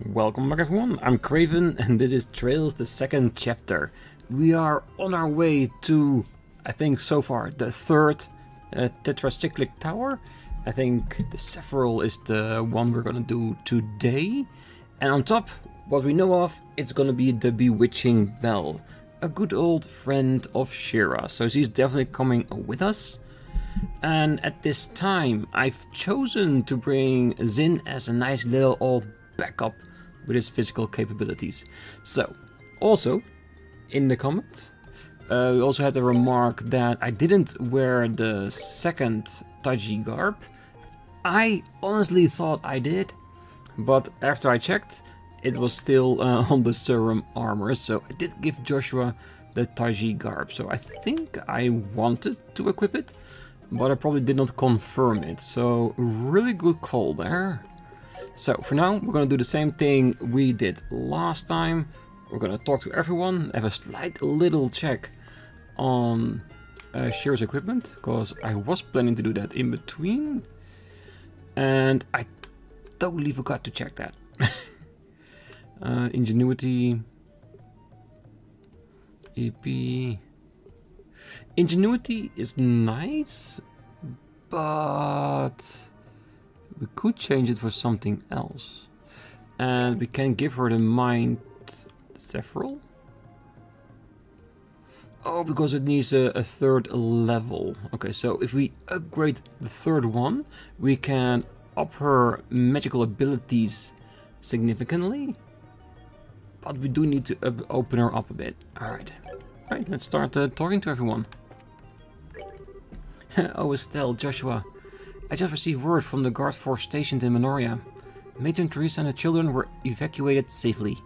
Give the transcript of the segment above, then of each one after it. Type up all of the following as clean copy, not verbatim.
Welcome back everyone, I'm Craven and this is Trails, the second chapter. We are on our way to, I think so far, the third Tetracylic Tower. I think the Sapphirl is the one we're gonna do today. And on top, what we know of, it's gonna be the Bewitching Bell. A good old friend of Shira, so she's definitely coming with us. And at this time, I've chosen to bring Zin as a nice little old backup with his physical capabilities. So, also, in the comment, we also had a remark that I didn't wear the second Taiji garb. I honestly thought I did, but after I checked, it was still on the serum armor, so I did give Joshua the Taiji garb. So I think I wanted to equip it, but I probably did not confirm it, so really good call there. So for now, we're gonna do the same thing we did last time. We're gonna talk to everyone, have a slight little check on Shira's equipment, because I was planning to do that in between, and I totally forgot to check that. Ingenuity, EP. Ingenuity is nice, but we could change it for something else. And we can give her the mind Sapphirl. Oh, because it needs a third level. Okay, so if we upgrade the third one, we can up her magical abilities significantly. But we do need to open her up a bit. Alright, let's start talking to everyone. Oh, Estelle, Joshua. I just received word from the guard force stationed in Minoria. Matron Teresa and the children were evacuated safely.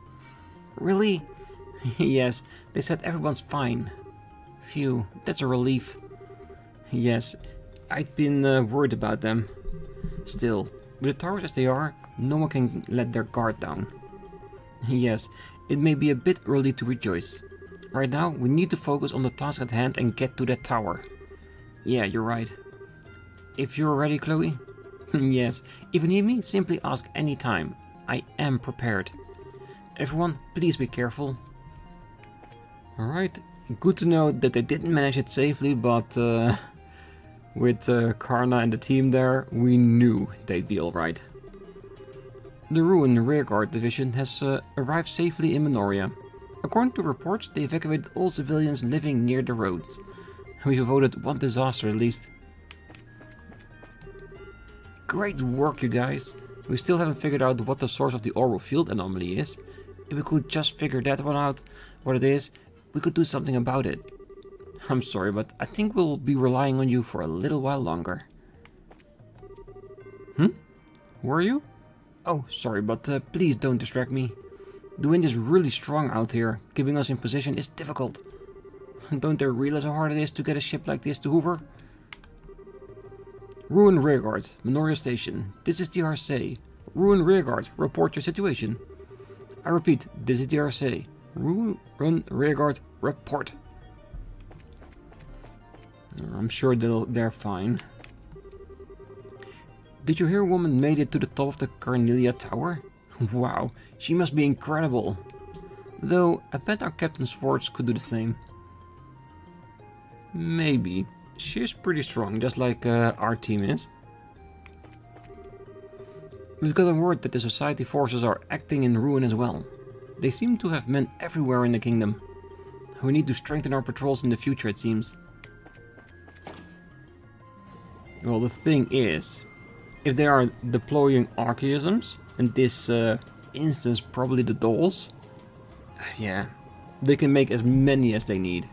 Really? Yes, they said everyone's fine. Phew, that's a relief. Yes, I'd been worried about them. Still, with the towers as they are, no one can let their guard down. Yes, it may be a bit early to rejoice. Right now, we need to focus on the task at hand and get to that tower. Yeah, you're right. If you're ready, Chloe? Yes, if you need me, simply ask any time. I am prepared. Everyone, please be careful. Alright, good to know that they didn't manage it safely, but with Karna and the team there, we knew they'd be alright. The Ruin Rearguard Division has arrived safely in Minoria. According to reports, they evacuated all civilians living near the roads. We've avoided one disaster at least. Great work, you guys. We still haven't figured out what the source of the orbital field anomaly is. If we could just figure that one out, what it is, we could do something about it. I'm sorry, but I think we'll be relying on you for a little while longer. Who are you? Oh, sorry, but please don't distract me. The wind is really strong out here. Keeping us in position is difficult. Don't they realize how hard it is to get a ship like this to Hoover? Ruin Rearguard, Minoria Station. This is the Arseille. Ruin Rearguard, report your situation. I repeat, this is the Arseille. Ruin Rearguard, report. I'm sure they're fine. Did you hear a woman made it to the top of the Carnelia Tower? Wow, she must be incredible. Though, I bet our Captain Swartz could do the same. Maybe. She's pretty strong, just like our team is. We've got a word that the society forces are acting in Ruin as well. They seem to have men everywhere in the kingdom. We need to strengthen our patrols in the future, it seems. Well, the thing is, if they are deploying archaisms, in this instance probably the dolls, yeah, they can make as many as they need.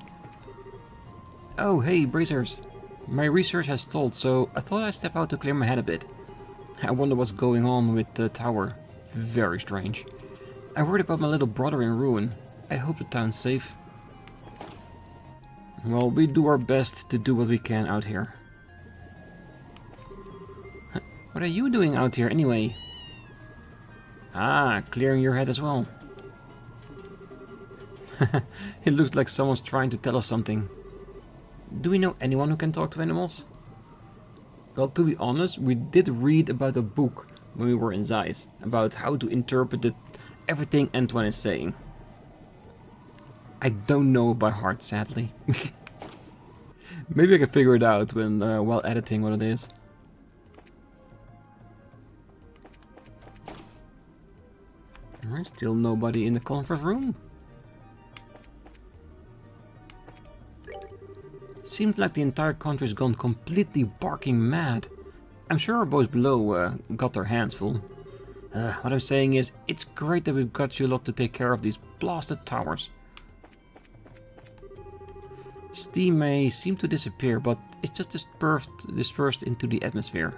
Oh, hey, bracers. My research has stalled, so I thought I'd step out to clear my head a bit. I wonder what's going on with the tower. Very strange. I worried about my little brother in Ruin. I hope the town's safe. Well, we do our best to do what we can out here. What are you doing out here anyway? Ah, clearing your head as well. It looks like someone's trying to tell us something. Do we know anyone who can talk to animals? Well, to be honest, we did read about a book when we were in Zeiss about how to interpret everything Antoine is saying. I don't know by heart, sadly. Maybe I can figure it out when while editing what it is. Alright, still nobody in the conference room. Seems like the entire country's gone completely barking mad. I'm sure our boys below got their hands full. What I'm saying is, it's great that we've got you lot to take care of these blasted towers. Steam may seem to disappear, but it's just dispersed into the atmosphere.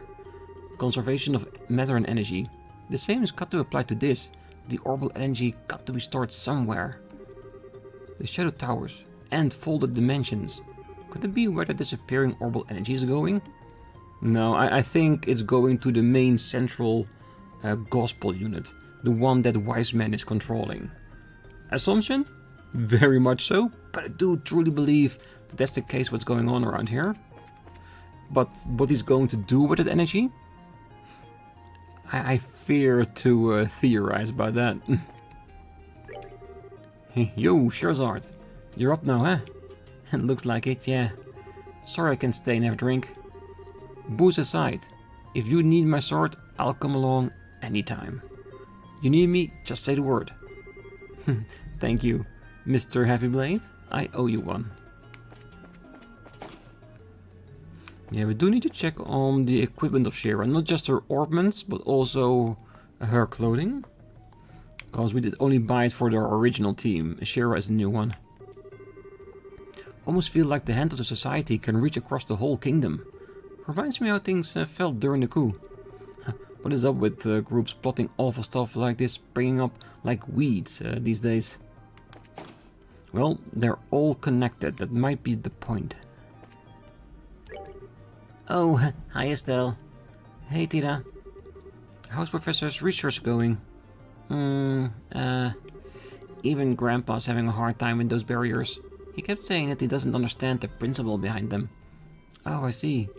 Conservation of matter and energy. The same has got to apply to this. The orbital energy got to be stored somewhere. The shadow towers and folded dimensions. Could it be where the disappearing orbital energy is going? No, I think it's going to the main central gospel unit. The one that Wise Man is controlling. Assumption? Very much so, but I do truly believe that that's the case what's going on around here. But what he's going to do with that energy? I fear to theorize about that. Yo, Scherzard, you're up now, huh? Looks like it, yeah. Sorry I can't stay and have a drink. Booze aside, if you need my sword, I'll come along anytime. You need me, just say the word. Thank you, Mr. Heavyblade. I owe you one. Yeah, we do need to check on the equipment of Shira, not just her ornaments, but also her clothing. Because we did only buy it for their original team. Shira is a new one. Almost feel like the hand of the society can reach across the whole kingdom. Reminds me how things felt during the coup. What is up with groups plotting awful stuff like this, springing up like weeds these days? Well, they're all connected, that might be the point. Oh, hi Estelle. Hey Tira. How's Professor's research going? Even Grandpa's having a hard time with those barriers. He kept saying that he doesn't understand the principle behind them. Oh, I see.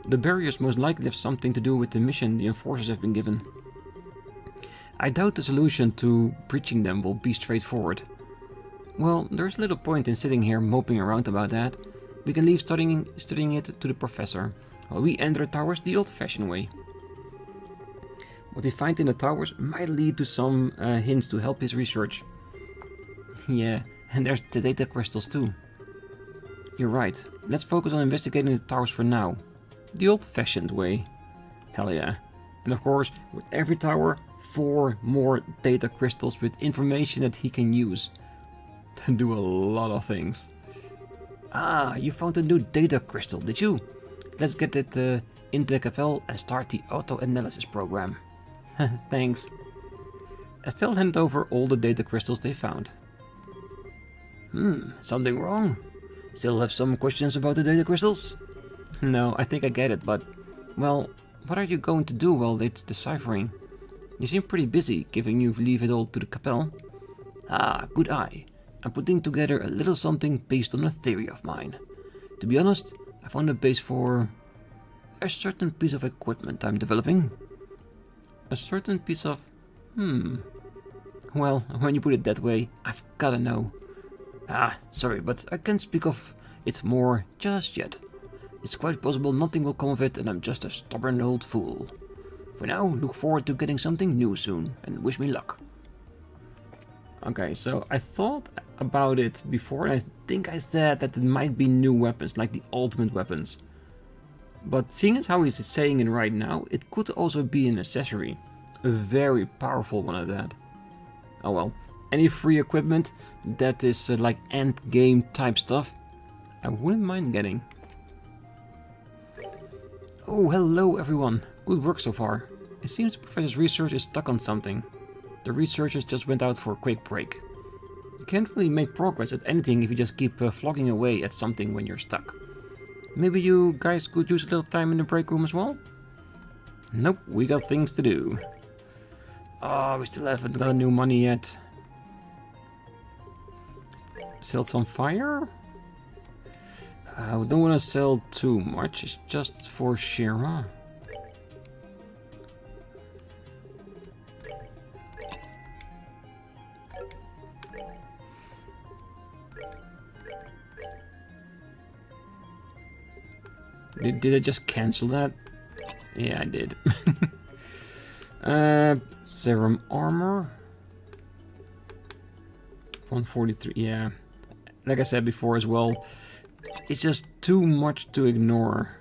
The barriers most likely have something to do with the mission the enforcers have been given. I doubt the solution to breaching them will be straightforward. Well, there's little point in sitting here moping around about that. We can leave studying it to the professor, while we enter the towers the old-fashioned way. What we find in the towers might lead to some hints to help his research. Yeah, and there's the data crystals too. You're right, let's focus on investigating the towers for now. The old-fashioned way. Hell yeah. And of course, with every tower, 4 more data crystals with information that he can use to do a lot of things. Ah, you found a new data crystal, did you? Let's get it into the Capelle and start the auto-analysis program. Thanks. Estelle handed over all the data crystals they found. Something wrong? Still have some questions about the data crystals? No, I think I get it, but... Well, what are you going to do while it's deciphering? You seem pretty busy, given you leave it all to the Capelle. Ah, good eye. I'm putting together a little something based on a theory of mine. To be honest, I found a base for a certain piece of equipment I'm developing. A certain piece of... Well, when you put it that way, I've gotta know. Ah, sorry, but I can't speak of it more just yet. It's quite possible nothing will come of it and I'm just a stubborn old fool. For now, look forward to getting something new soon, and wish me luck. Okay, so I thought about it before, and I think I said that it might be new weapons, like the ultimate weapons. But seeing as how he's saying it right now, it could also be an accessory. A very powerful one at that. Oh well, any free equipment that is like end game type stuff, I wouldn't mind getting. Oh, hello everyone. Good work so far. It seems the professor's research is stuck on something. The researchers just went out for a quick break. You can't really make progress at anything if you just keep flogging away at something when you're stuck. Maybe you guys could use a little time in the break room as well? Nope, we got things to do. Oh, we still haven't got new money yet. Sell some fire? We don't want to sell too much, it's just for Shira. Did I just cancel that? Yeah, I did. Serum armor. 143, yeah. Like I said before as well, it's just too much to ignore.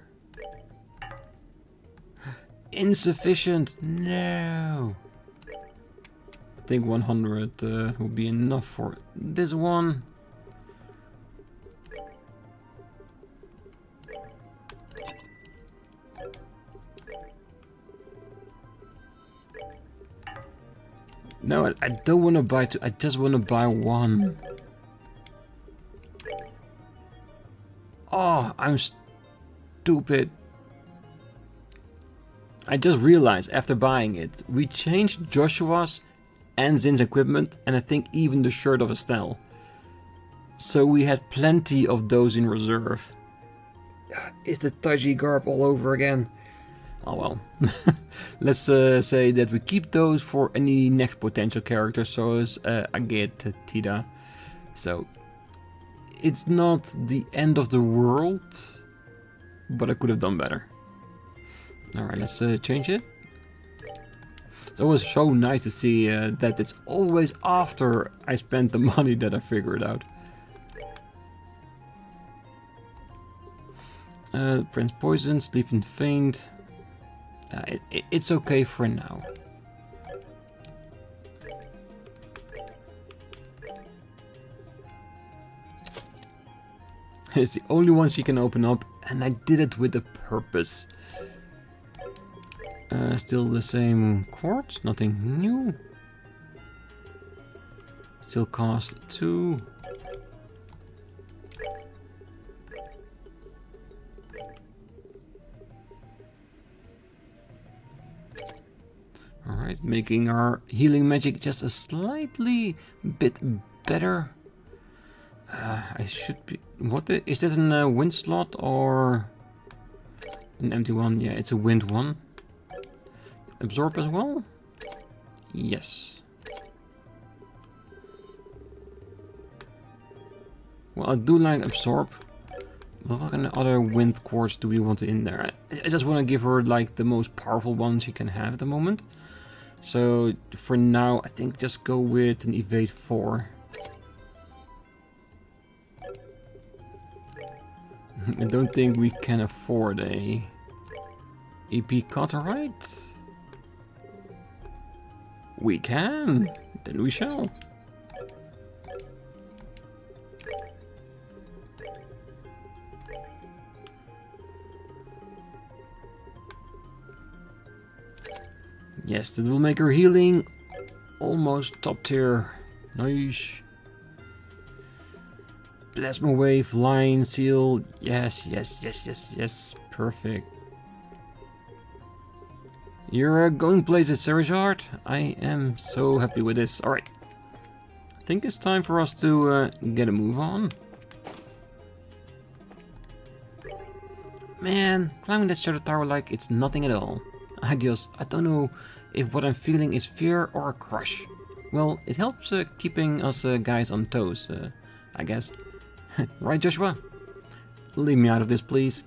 Insufficient, no. I think 100 will be enough for this one. No, I don't want to buy two, I just want to buy one. Oh, I'm stupid. I just realized after buying it, we changed Joshua's and Zin's equipment, and I think even the shirt of Estelle. So we had plenty of those in reserve. It's the Taiji garb all over again. Oh well. Let's say that we keep those for any next potential character, so as Agate Tida. So it's not the end of the world, but I could have done better. Alright, let's change it. It's always so nice to see that it's always after I spent the money that I figure it out. Prince Poison, Sleeping Faint. It's okay for now. It's the only one she can open up, and I did it with a purpose. Still the same chords, nothing new. Still cost 2. Alright, making our healing magic just a slightly bit better. I should be... What is this, a wind slot or an empty one? Yeah, it's a wind one. Absorb as well? Yes. Well, I do like absorb. What kind of other wind cores do we want in there? I just want to give her like the most powerful one she can have at the moment. So for now, I think just go with an evade 4. I don't think we can afford a EP cutter, right? We can, then we shall. Yes, that will make her healing almost top tier. Nice. Plasma wave, line, seal. Yes, yes, yes, yes, yes. Perfect. You're going places, Serijard. I am so happy with this. Alright. I think it's time for us to get a move on. Man, climbing that shadow tower like it's nothing at all. I don't know if what I'm feeling is fear or a crush. Well, it helps keeping us guys on toes, I guess. Right, Joshua? Leave me out of this, please.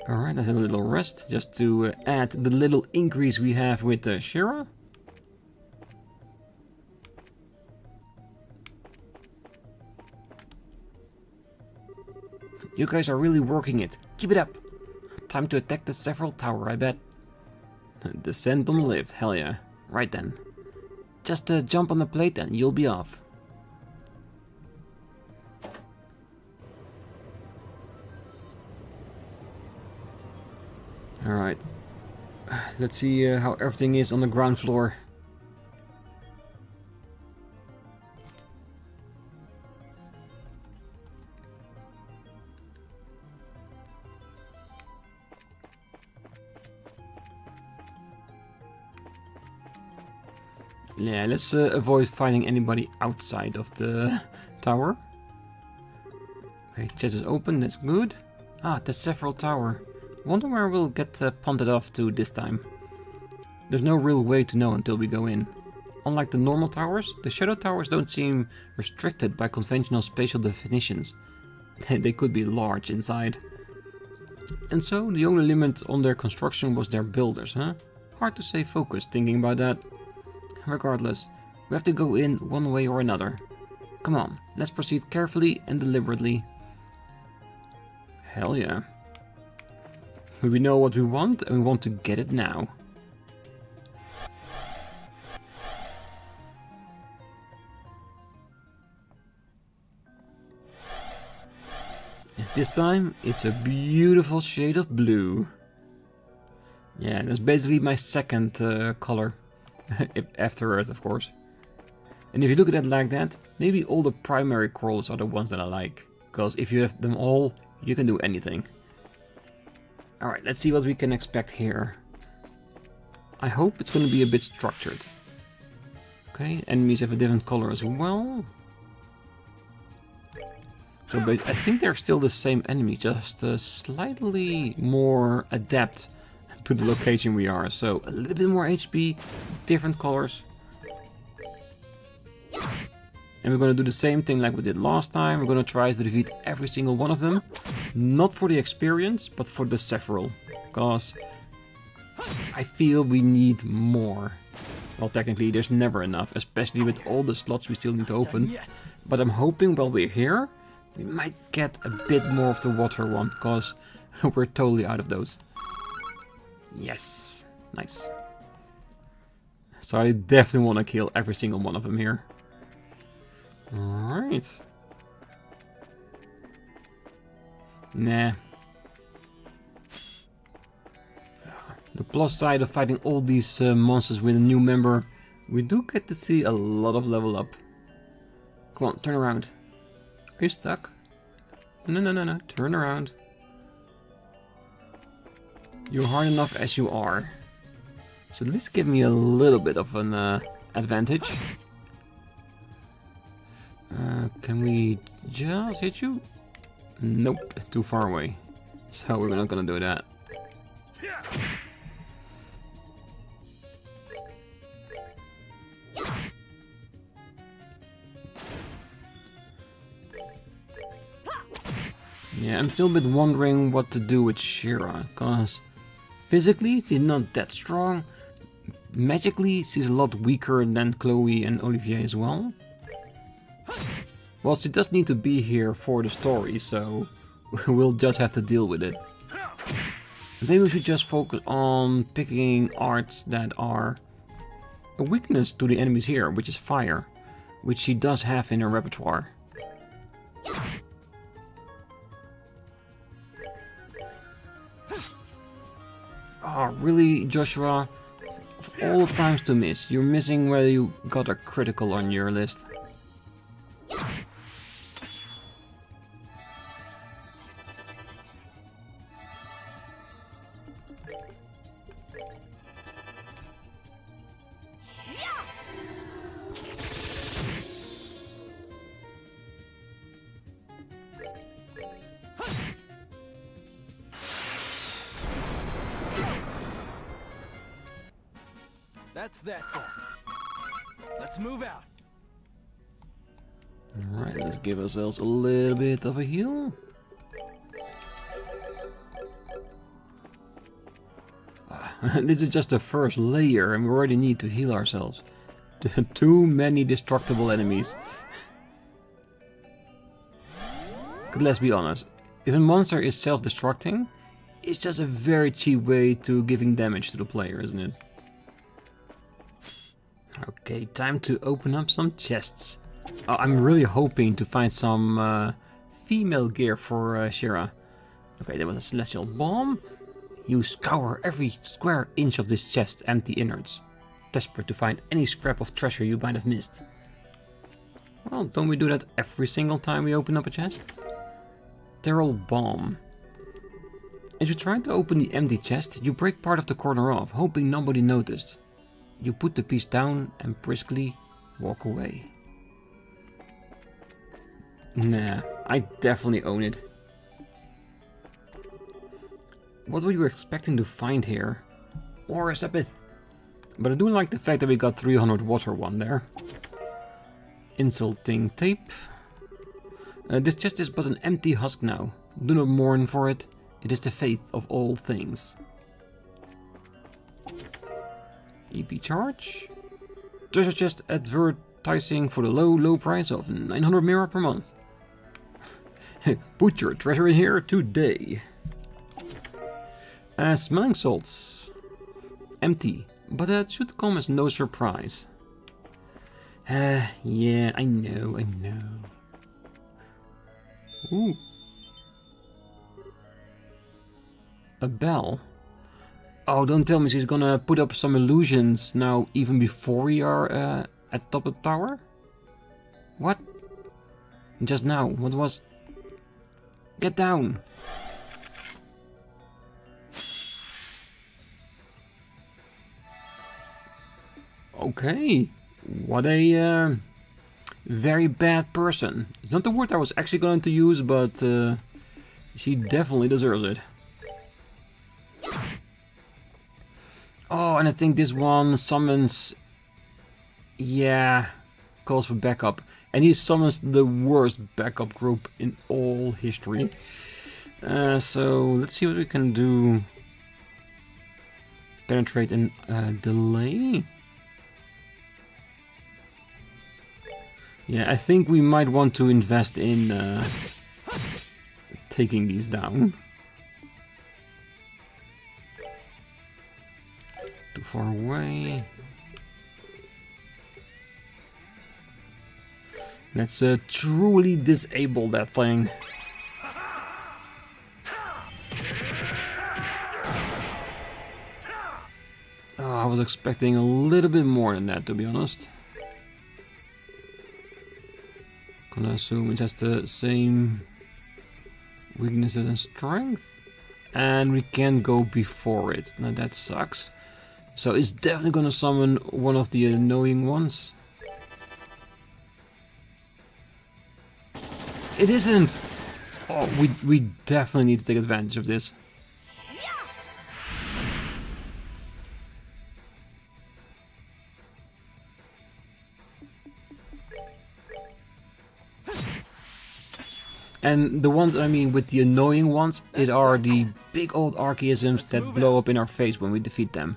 Alright, that's a little rest, just to add the little increase we have with Shira. You guys are really working it. Keep it up. Time to attack the Sapphirl Tower, I bet. Descend on the lift, hell yeah. Right then. Just jump on the plate and you'll be off. Alright. Let's see how everything is on the ground floor. Yeah, let's avoid finding anybody outside of the tower. Okay, chest is open, that's good. Ah, the Sapphirl Tower. Wonder where we'll get punted off to this time. There's no real way to know until we go in. Unlike the normal towers, the shadow towers don't seem restricted by conventional spatial definitions. They could be large inside. And so the only limit on their construction was their builders, huh? Hard to stay focused thinking about that. Regardless, we have to go in one way or another. Come on, let's proceed carefully and deliberately. Hell yeah. We know what we want and we want to get it now. And this time, it's a beautiful shade of blue. Yeah, that's basically my second color. After Earth, of course. And if you look at it like that, maybe all the primary corals are the ones that I like. Because if you have them all, you can do anything. Alright, let's see what we can expect here. I hope it's going to be a bit structured. Okay, enemies have a different color as well. So I think they're still the same enemy, just slightly more adept to the location we are. So a little bit more HP, different colors. And we're going to do the same thing like we did last time. We're going to try to defeat every single one of them. Not for the experience, but for the Sapphirl. Because I feel we need more. Well, technically there's never enough, especially with all the slots we still need to open. But I'm hoping while we're here, we might get a bit more of the water one, because we're totally out of those. Yes, nice. So I definitely want to kill every single one of them here. Alright. Nah. The plus side of fighting all these monsters with a new member, we do get to see a lot of level up. Come on, turn around. Are you stuck? No, turn around. You're hard enough as you are. So at least give me a little bit of an advantage. Can we just hit you? Nope, too far away. So we're not gonna do that. Yeah, I'm still a bit wondering what to do with Shira, because physically she's not that strong. Magically she's a lot weaker than Chloe and Olivier as well. Well, she does need to be here for the story, so we'll just have to deal with it. Maybe we should just focus on picking arts that are a weakness to the enemies here, which is fire, which she does have in her repertoire. Oh, really, Joshua? Of all times to miss, you're missing whether you got a critical on your list. That's that then. Let's move out. Alright, let's give ourselves a little bit of a heal. This is just the first layer and we already need to heal ourselves. Too many destructible enemies. But let's be honest, if a monster is self-destructing, it's just a very cheap way to giving damage to the player, isn't it? Okay, time to open up some chests. Oh, I'm really hoping to find some female gear for Shira. Okay, there was a celestial bomb. You scour every square inch of this chest, empty innards, desperate to find any scrap of treasure you might have missed. Well, don't we do that every single time we open up a chest? Tetracylic bomb. As you try to open the empty chest, you break part of the corner off, hoping nobody noticed. You put the piece down and briskly walk away. Nah, I definitely own it. What were you expecting to find here? Or Sepith? But I do like the fact that we got 300 water one there. Insulting tape. This chest is but an empty husk now. Do not mourn for it. It is the faith of all things. EP charge. Treasure chest advertising for the low price of 900 mirror per month. Put your treasure in here today. Smelling salts. Empty, but that should come as no surprise. Yeah, I know. Ooh. A bell. Oh, don't tell me she's gonna put up some illusions now, even before we are at the top of the tower? What? Just now, what was... Get down! Okay, what a very bad person. It's not the word I was actually going to use, but she definitely deserves it. Oh, and I think this one summons... Yeah, calls for backup. And he summons the worst backup group in all history. So, let's see what we can do. Penetrate and delay. Yeah, I think we might want to invest in taking these down. Too far away. Let's truly disable that thing. Oh, I was expecting a little bit more than that, to be honest. Gonna assume it has the same weaknesses and strength. And we can't go before it. Now that sucks. So it's definitely gonna summon one of the annoying ones. It isn't! Oh, we definitely need to take advantage of this. And the ones, I mean, with the annoying ones, it are the big old archaisms that blow up in our face when we defeat them.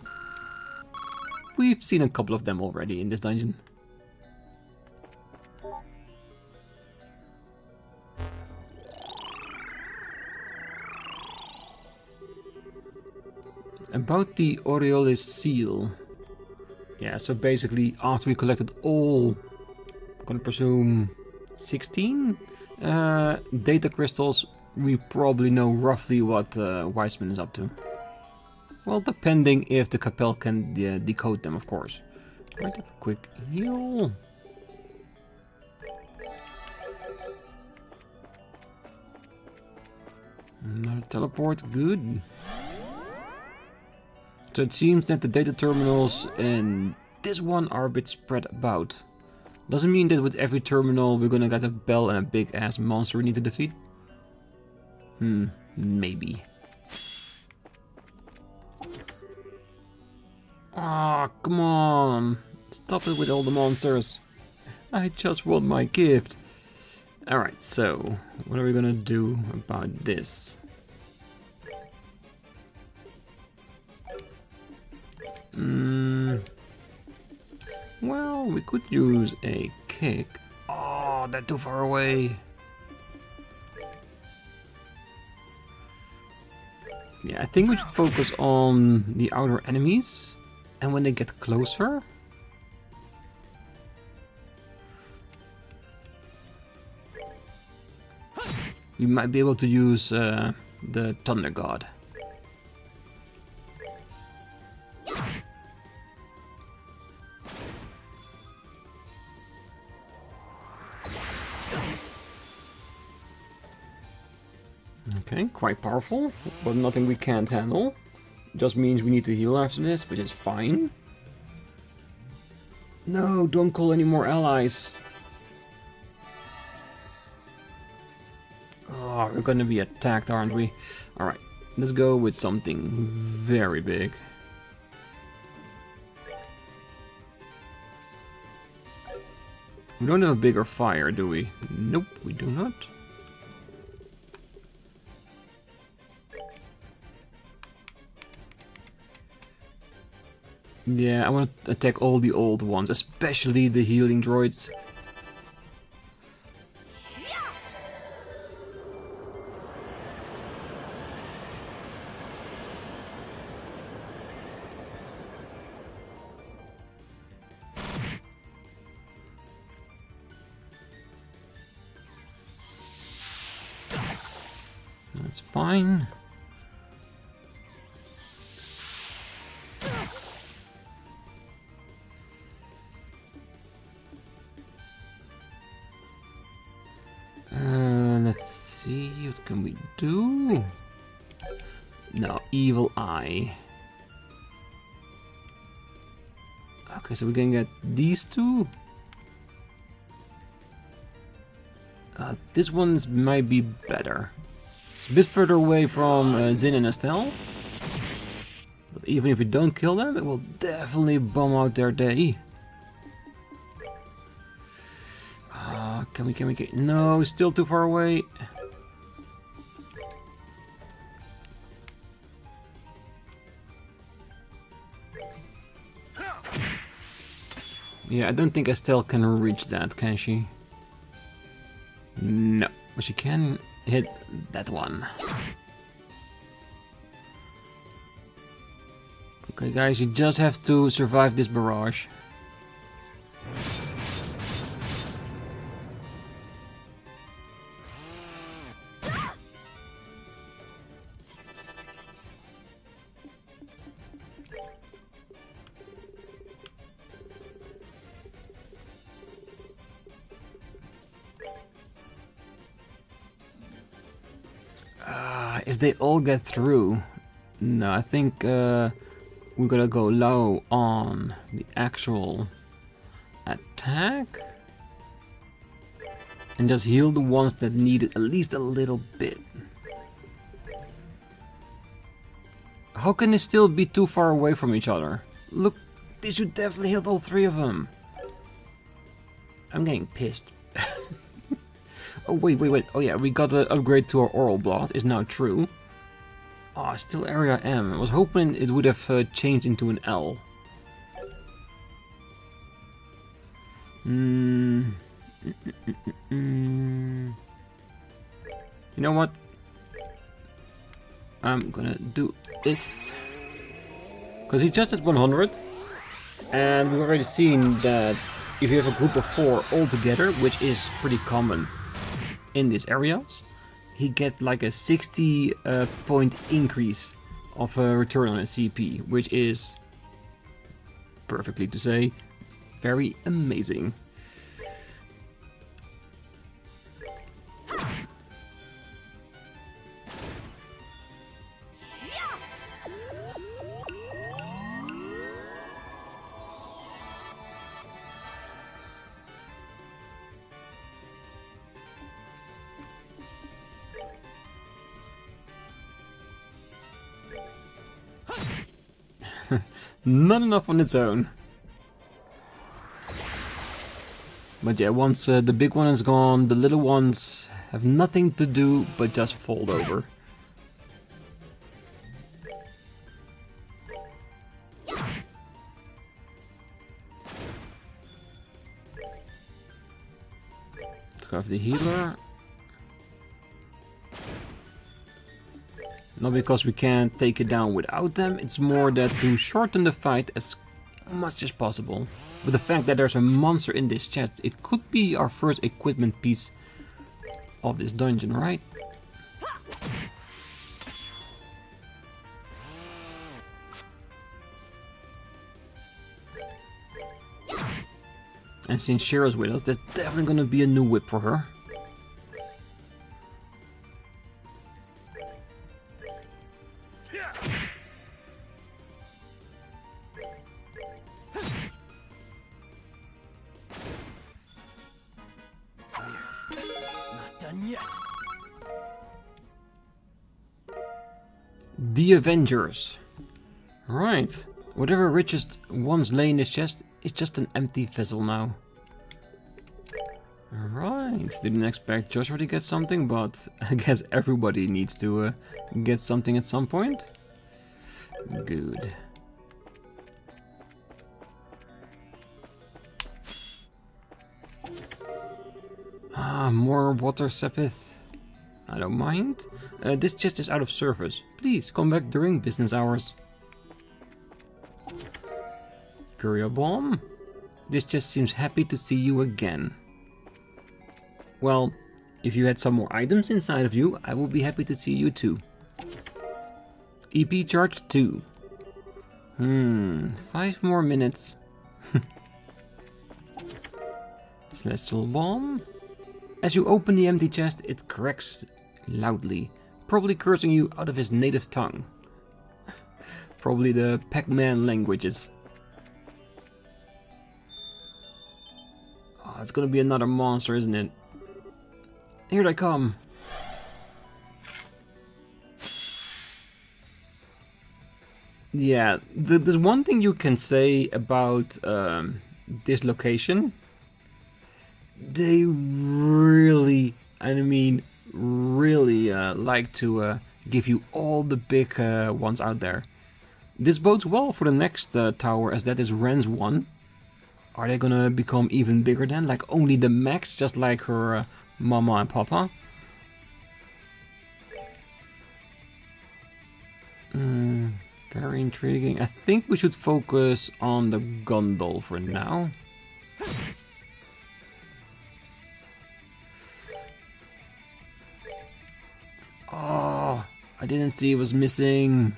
We've seen a couple of them already in this dungeon. About the Aureolis seal. Yeah, so basically after we collected all, I'm gonna presume 16 data crystals, we probably know roughly what Wiseman is up to. Well, depending if the Capel can decode them, of course. Right, have a quick heal. Another teleport, good. So it seems that the data terminals in this one are a bit spread about. Doesn't mean that with every terminal we're gonna get a bell and a big ass monster we need to defeat. Maybe. Ah, come on. Stop it with all the monsters. I just want my gift. Alright, so what are we gonna do about this? Well, we could use a kick. Oh, they're too far away. Yeah, I think we should focus on the outer enemies. And when they get closer... we might be able to use the Thunder God. Okay, quite powerful, but nothing we can't handle. Just means we need to heal after this, which is fine. No, don't call any more allies. Oh, we're gonna be attacked, aren't we? Alright, let's go with something very big. We don't have a bigger fire, do we? Nope, we do not. Yeah, I want to attack all the old ones, especially the healing droids. That's fine. Let's see, what can we do? No, evil eye. Okay, so we can get these two. This one might be better. It's a bit further away from Zin and Estelle. But even if we don't kill them, it will definitely bomb out their day. Can we get... No, still too far away. Yeah, I don't think Estelle can reach that, can she? No, but she can hit that one. Okay, guys, you just have to survive this barrage. If they all get through, no, I think we're gonna go low on the actual attack and just heal the ones that need it at least a little bit. How can they still be too far away from each other? Look, they should definitely hit all three of them. I'm getting pissed. Oh, wait. Oh, yeah, we got the upgrade to our oral blood. Is now true. Ah, still area M. I was hoping it would have changed into an L. You know what? I'm gonna do this. Because he's just at 100. And we've already seen that if you have a group of 4 all together, which is pretty common in these areas, he gets like a 60 point increase of return on his CP, which is, perfectly to say, very amazing. Not enough on its own. But yeah, once the big one is gone, the little ones have nothing to do but just fold over. Let's go with the healer. Not because we can't take it down without them, it's more that to shorten the fight as much as possible. But the fact that there's a monster in this chest, it could be our first equipment piece of this dungeon, right? And since Shira's with us, there's definitely gonna be a new whip for her. The Avengers. Right. Whatever richest ones lay in this chest is just an empty vessel now. Alright, didn't expect Joshua to get something, but I guess everybody needs to get something at some point. Good. Ah, more water sapith. I don't mind. This chest is out of service. Please come back during business hours. Courier bomb. This chest seems happy to see you again. Well, if you had some more items inside of you, I will be happy to see you too. EP charge 2. 5 more minutes. Celestial bomb. As you open the empty chest, it cracks loudly, probably cursing you out of his native tongue. Probably the Pac-Man languages. Oh, it's gonna be another monster, isn't it? Here they come. Yeah, there's one thing you can say about this location. They really, I mean, really like to give you all the big ones out there. This bodes well for the next tower, as that is Ren's one. Are they gonna become even bigger then? Like only the max, just like her mama and papa? Very intriguing. I think we should focus on the gondol for now. Oh, I didn't see it was missing.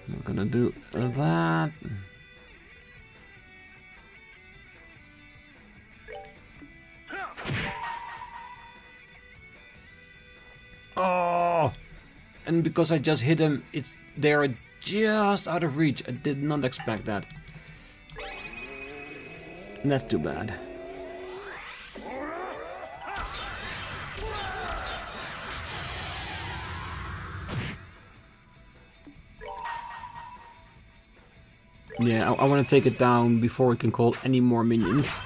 We're gonna do that. Oh, and because I just hit him, they're just out of reach. I did not expect that. And that's too bad. Yeah, I want to take it down before it can call any more minions.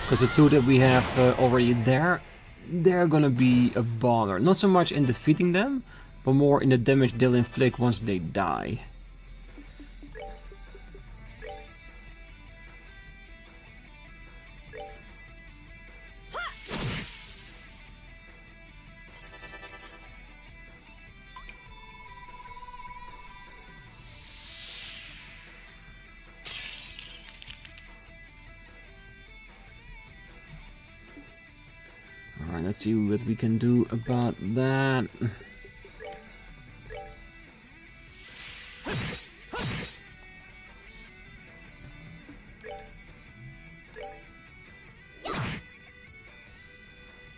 Because the two that we have already there, they're gonna be a bother. Not so much in defeating them, but more in the damage they'll inflict once they die. Alright, let's see what we can do about that.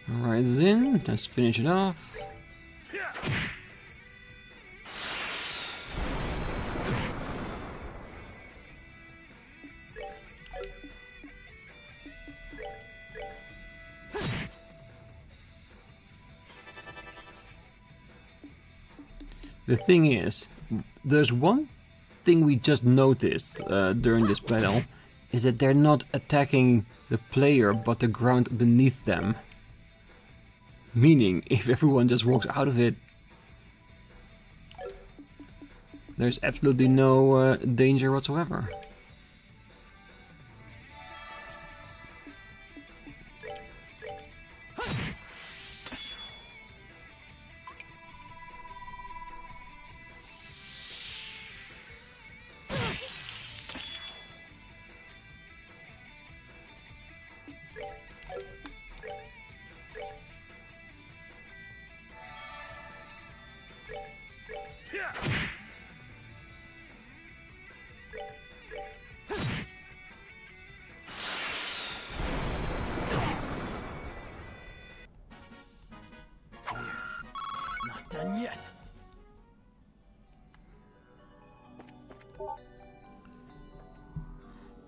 Alright, Zin, let's finish it off. The thing is, there's one thing we just noticed during this battle, is that they're not attacking the player but the ground beneath them. Meaning, if everyone just walks out of it, there's absolutely no danger whatsoever. Done yet.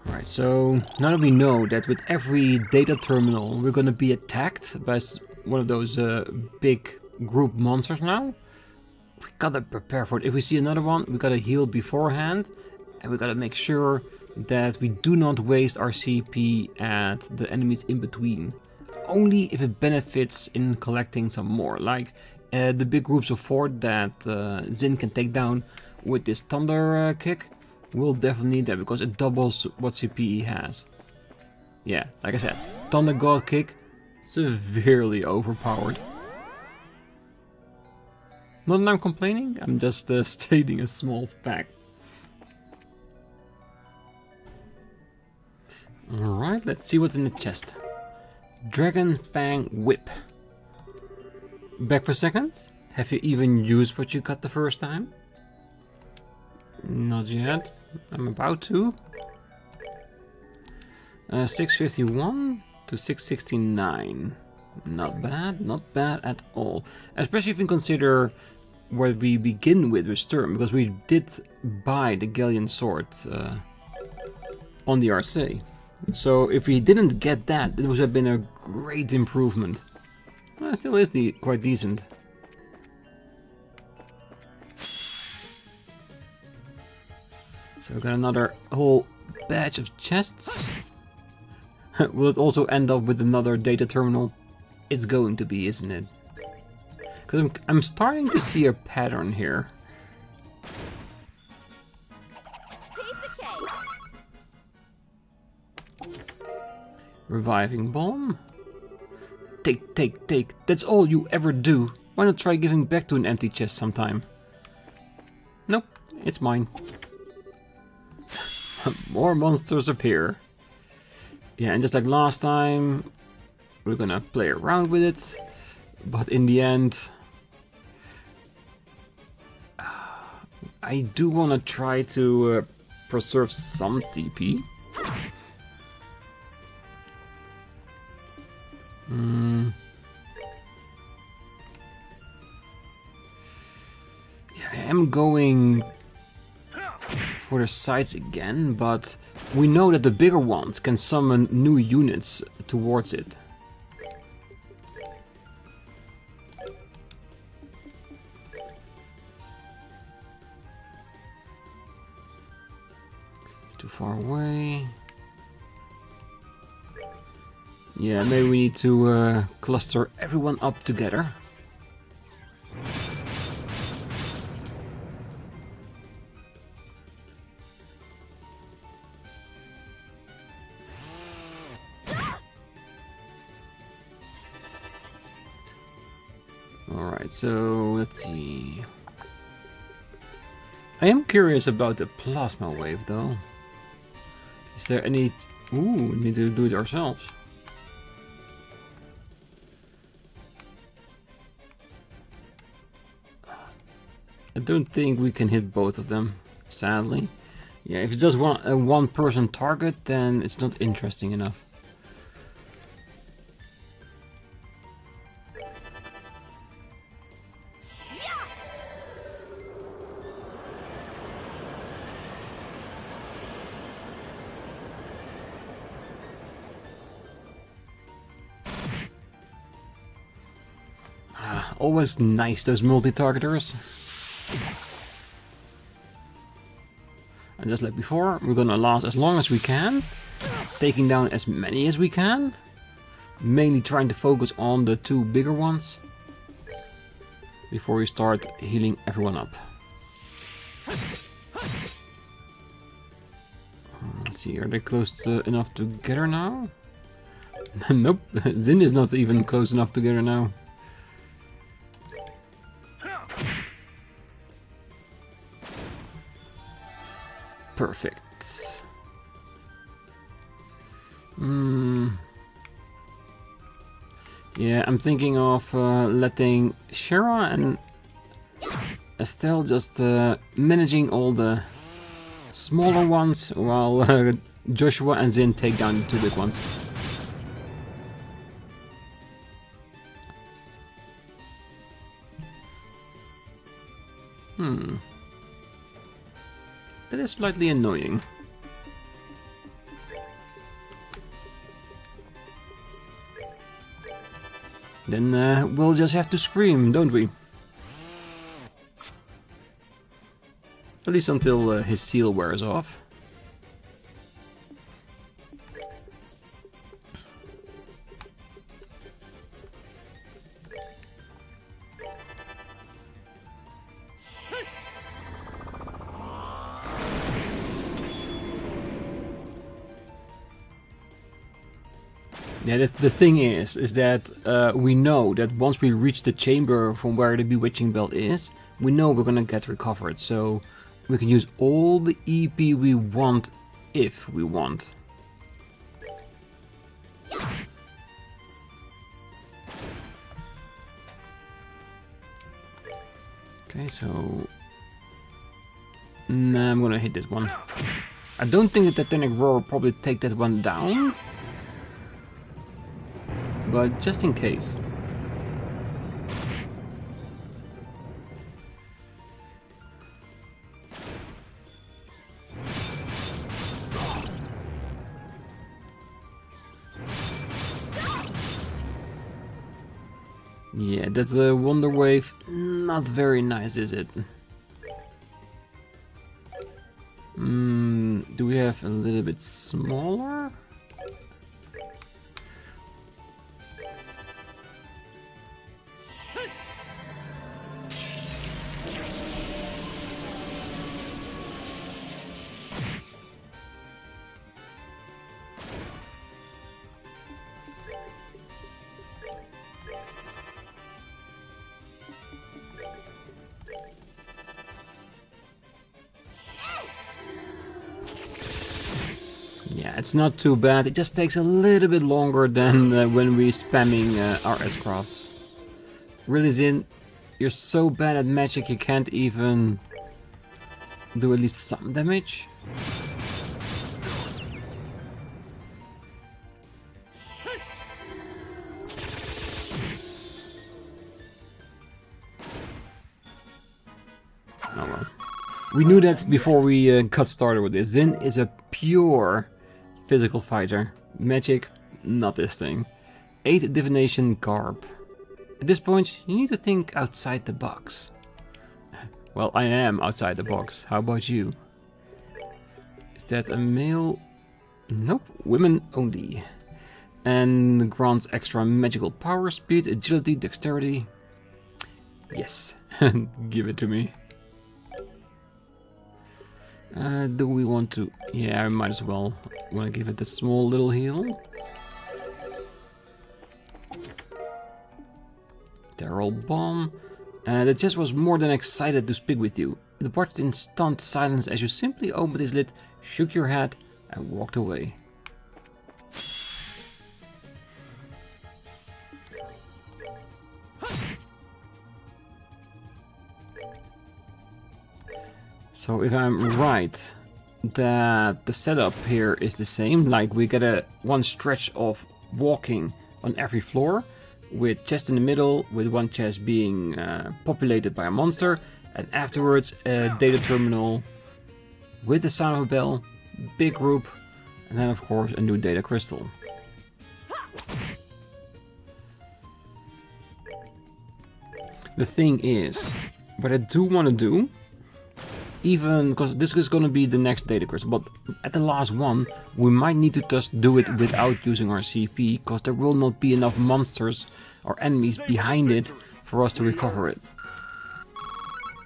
Alright, so now that we know that with every data terminal we're gonna be attacked by one of those big group monsters now, we gotta prepare for it. If we see another one, we gotta heal beforehand, and we gotta make sure that we do not waste our CP at the enemies in between. Only if it benefits in collecting some more, like the big groups of 4 that Zin can take down with this thunder kick. We'll definitely need that because it doubles what CP he has. Yeah, like I said, thunder god kick, severely overpowered. Not that I'm complaining, I'm just stating a small fact. Alright, let's see what's in the chest. Dragon Fang Whip. Back for a second. Have you even used what you got the first time? Not yet. I'm about to. 651 to 669. Not bad at all. Especially if you consider where we begin with Sturm, because we did buy the Galleon sword on the Arseille. So if we didn't get that, it would have been a great improvement. Well, it still is quite decent. So we got another whole batch of chests. Will it also end up with another data terminal? It's going to be, isn't it? Because I'm starting to see a pattern here. Reviving bomb. Take. That's all you ever do. Why not try giving back to an empty chest sometime? Nope, it's mine. More monsters appear. Yeah, and just like last time, we're gonna play around with it. But in the end, I do want to try to preserve some CP. Yeah, I am going for the sides again, but we know that the bigger ones can summon new units towards it. Too far away. Yeah, maybe we need to cluster everyone up together. Alright, so let's see. I am curious about the plasma wave though. Is there any... Ooh, we need to do it ourselves. I don't think we can hit both of them, sadly. Yeah, if it's just a one-person target, then it's not interesting enough. Always nice, those multi-targeters. And just like before, we're gonna last as long as we can, taking down as many as we can, mainly trying to focus on the 2 bigger ones before we start healing everyone up. Let's see, are they close enough together now? Nope, Zin is not even close enough together now. Perfect. Yeah, I'm thinking of letting Shara and Estelle just managing all the smaller ones while Joshua and Zin take down the 2 big ones. That is slightly annoying. Then we'll just have to scream, don't we? At least until his seal wears off. Yeah, the thing is that we know that once we reach the chamber from where the bewitching belt is, we know we're gonna get recovered, so we can use all the EP we want if we want. Okay, so nah, I'm gonna hit this one. I don't think the Titanic Roar will probably take that one down. But just in case. Yeah, that's a Wonder Wave. Not very nice, is it? Do we have a little bit smaller? Yeah, it's not too bad. It just takes a little bit longer than when we're spamming our S-crafts. Really, Zin, you're so bad at magic you can't even do at least some damage? Oh well. We knew that before we got started with this. Zin is a pure physical fighter. Magic, not this thing. 8 divination garb. At this point, you need to think outside the box. Well, I am outside the box. How about you? Is that a male? Nope, women only. And grants extra magical power, speed, agility, dexterity. Yes, give it to me. Do we want to? Yeah, I might as well. Want to give it a small little heal. Terror bomb. The chest was more than excited to speak with you. It watched in stunned silence as you simply opened his lid, shook your head, and walked away. So if I'm right, that the setup here is the same, like we get one stretch of walking on every floor, with chest in the middle, with one chest being populated by a monster, and afterwards a data terminal with the sound of a bell, big group, and then of course a new data crystal. The thing is, what I do want to do, even because this is going to be the next data crystal, but at the last one we might need to just do it without using our CP, because there will not be enough monsters or enemies behind it for us to recover it.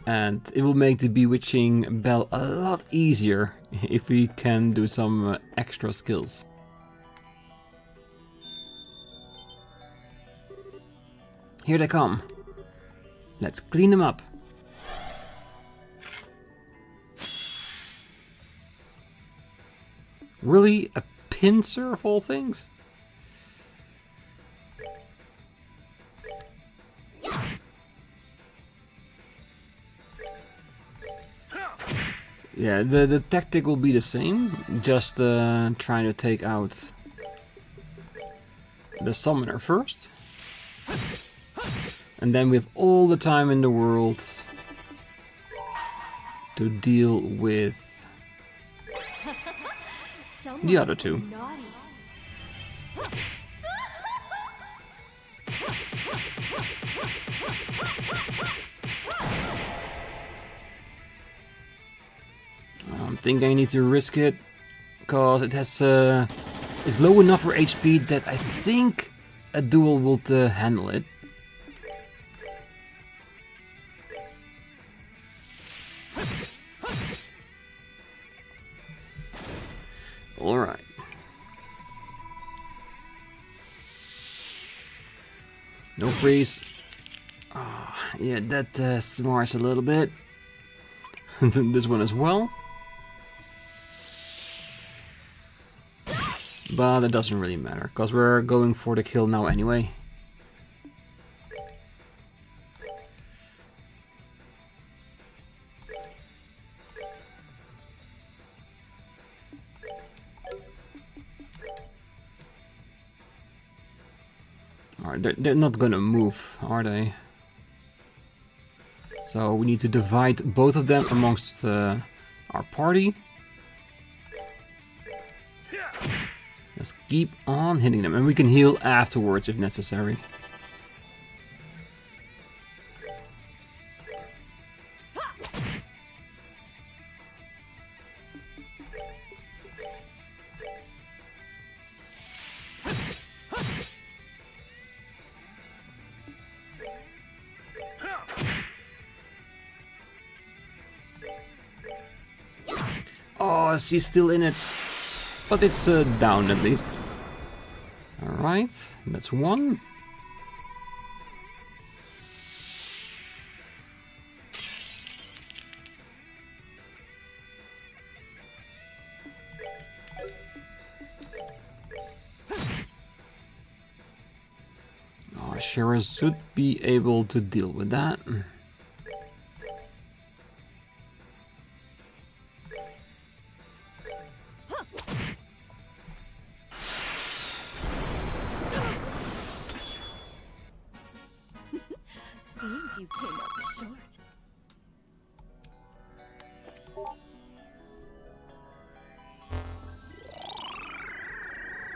And it will make the bewitching bell a lot easier if we can do some extra skills. Here they come. Let's clean them up. Really? A pincer of all things? Yeah, the tactic will be the same, just trying to take out the summoner first. And then we have all the time in the world to deal with the other two. think I need to risk it, because it has it's low enough for HP that I think a duel will handle it. Alright. No freeze. Oh, yeah, that smars a little bit. This one as well. But it doesn't really matter, because we're going for the kill now anyway. Alright, they're not gonna move, are they? So we need to divide both of them amongst our party. Let's keep on hitting them, and we can heal afterwards if necessary. Oh, she's still in it. But it's down at least. Alright, that's one. Oh, Shira should be able to deal with that. You came up short.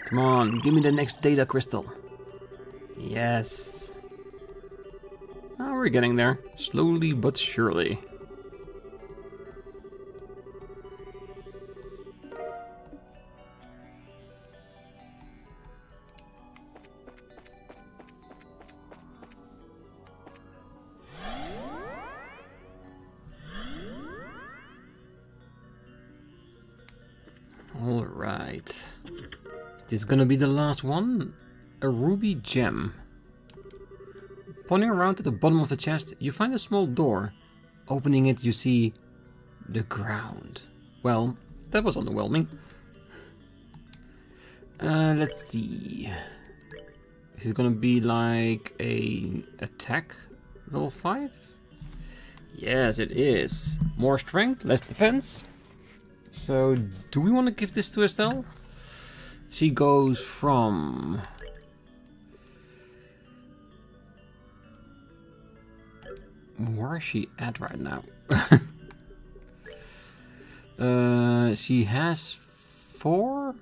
Come on, give me the next data crystal. Yes. Oh, we're getting there. Slowly but surely. Alright. Is this gonna be the last one? A ruby gem. Pointing around at the bottom of the chest, you find a small door. Opening it, you see the ground. Well, that was underwhelming. Let's see. Is it gonna be like a attack level 5? Yes, it is. More strength, less defense. So, do we want to give this to Estelle? She goes from... Where is she at right now? She has 4?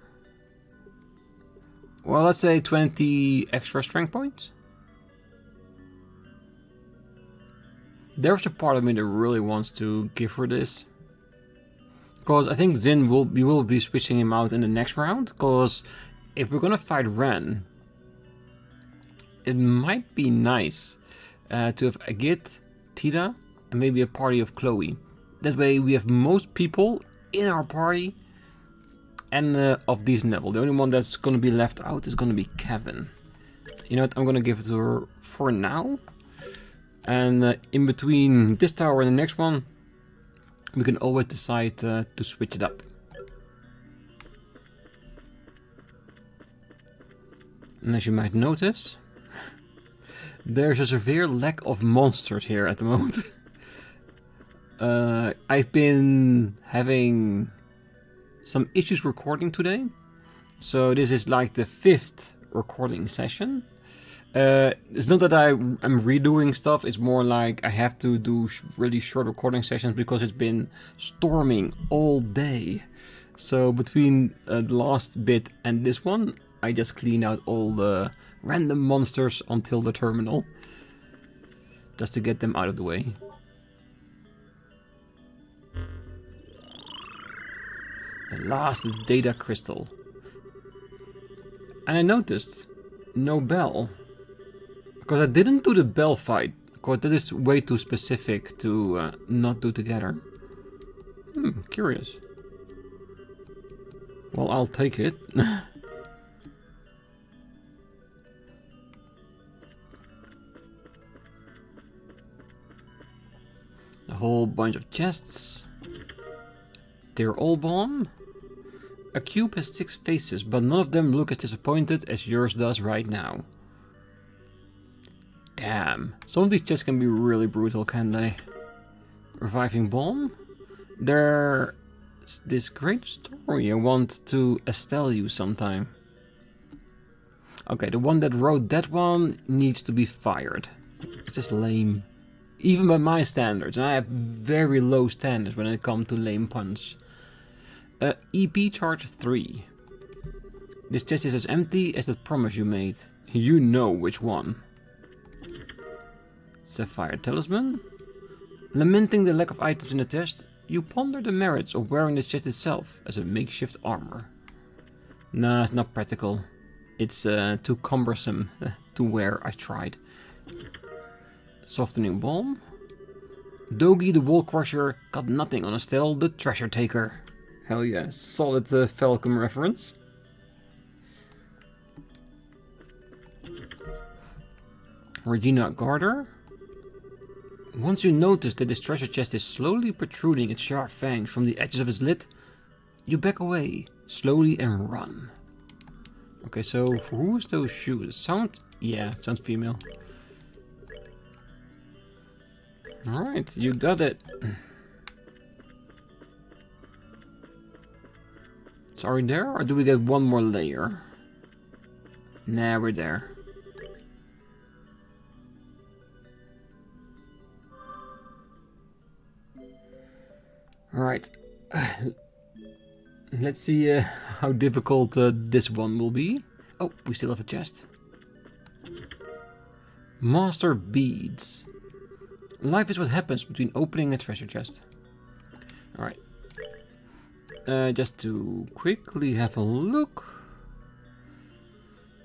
Well, let's say 20 extra strength points. There's a part of me that really wants to give her this. Because I think Zin we will be switching him out in the next round. Because if we're gonna fight Ren, it might be nice to have Agit, Tida, and maybe a party of Chloe. That way we have most people in our party and of decent level. The only one that's gonna be left out is gonna be Kevin. You know what? I'm gonna give it to her for now. And in between this tower and the next one, we can always decide to switch it up. And as you might notice, there's a severe lack of monsters here at the moment. I've been having some issues recording today. So this is like the 5th recording session. It's not that I'm redoing stuff, it's more like I have to do really short recording sessions because it's been storming all day. So between the last bit and this one, I just clean out all the random monsters until the terminal. Just to get them out of the way. The last data crystal. And I noticed no bell. Because I didn't do the bell fight. Because that is way too specific to not do together. Curious. Well, I'll take it. A whole bunch of chests. They're all bomb. A cube has 6 faces, but none of them look as disappointed as yours does right now. Damn. Some of these chests can be really brutal, can't they? Reviving bomb? There's this great story I want to tell you sometime. Okay, the one that wrote that one needs to be fired. It's just lame. Even by my standards, and I have very low standards when it comes to lame puns. EP charge 3. This chest is as empty as that promise you made. You know which one. Sapphire Talisman. Lamenting the lack of items in the chest, you ponder the merits of wearing the chest itself as a makeshift armor. Nah, it's not practical. It's too cumbersome to wear, I tried. Softening Balm. Dogi the Wall Crusher got nothing on Estelle the Treasure Taker. Hell yeah, solid Falcom reference. Regina Garter. Once you notice that this treasure chest is slowly protruding its sharp fangs from the edges of its lid, you back away, slowly, and run. Okay, so for who's those shoes? Sound? Yeah, it sounds female. Alright, you got it. So are we there, or do we get one more layer? Nah, we're there. Alright. Let's see how difficult this one will be. Oh, we still have a chest. Master Beads. Life is what happens between opening a treasure chest. Alright. Just to quickly have a look.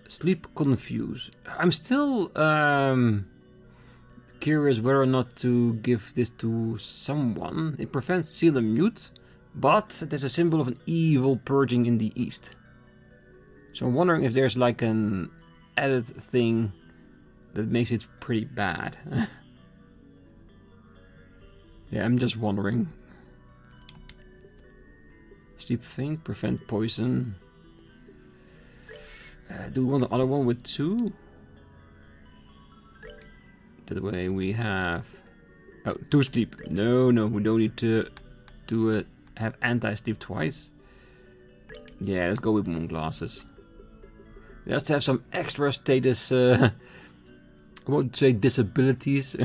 Sleep confused. I'm still curious whether or not to give this to someone. It prevents seal and mute, but there's a symbol of an evil purging in the east. So I'm wondering if there's like an added thing that makes it pretty bad. Yeah, I'm just wondering. Sleep faint, prevent poison. Do we want the other one with 2? That way we have... Oh, 2 sleep. No, we don't need to have anti-sleep twice. Yeah, let's go with moon glasses. Just to have some extra status... I won't say disabilities.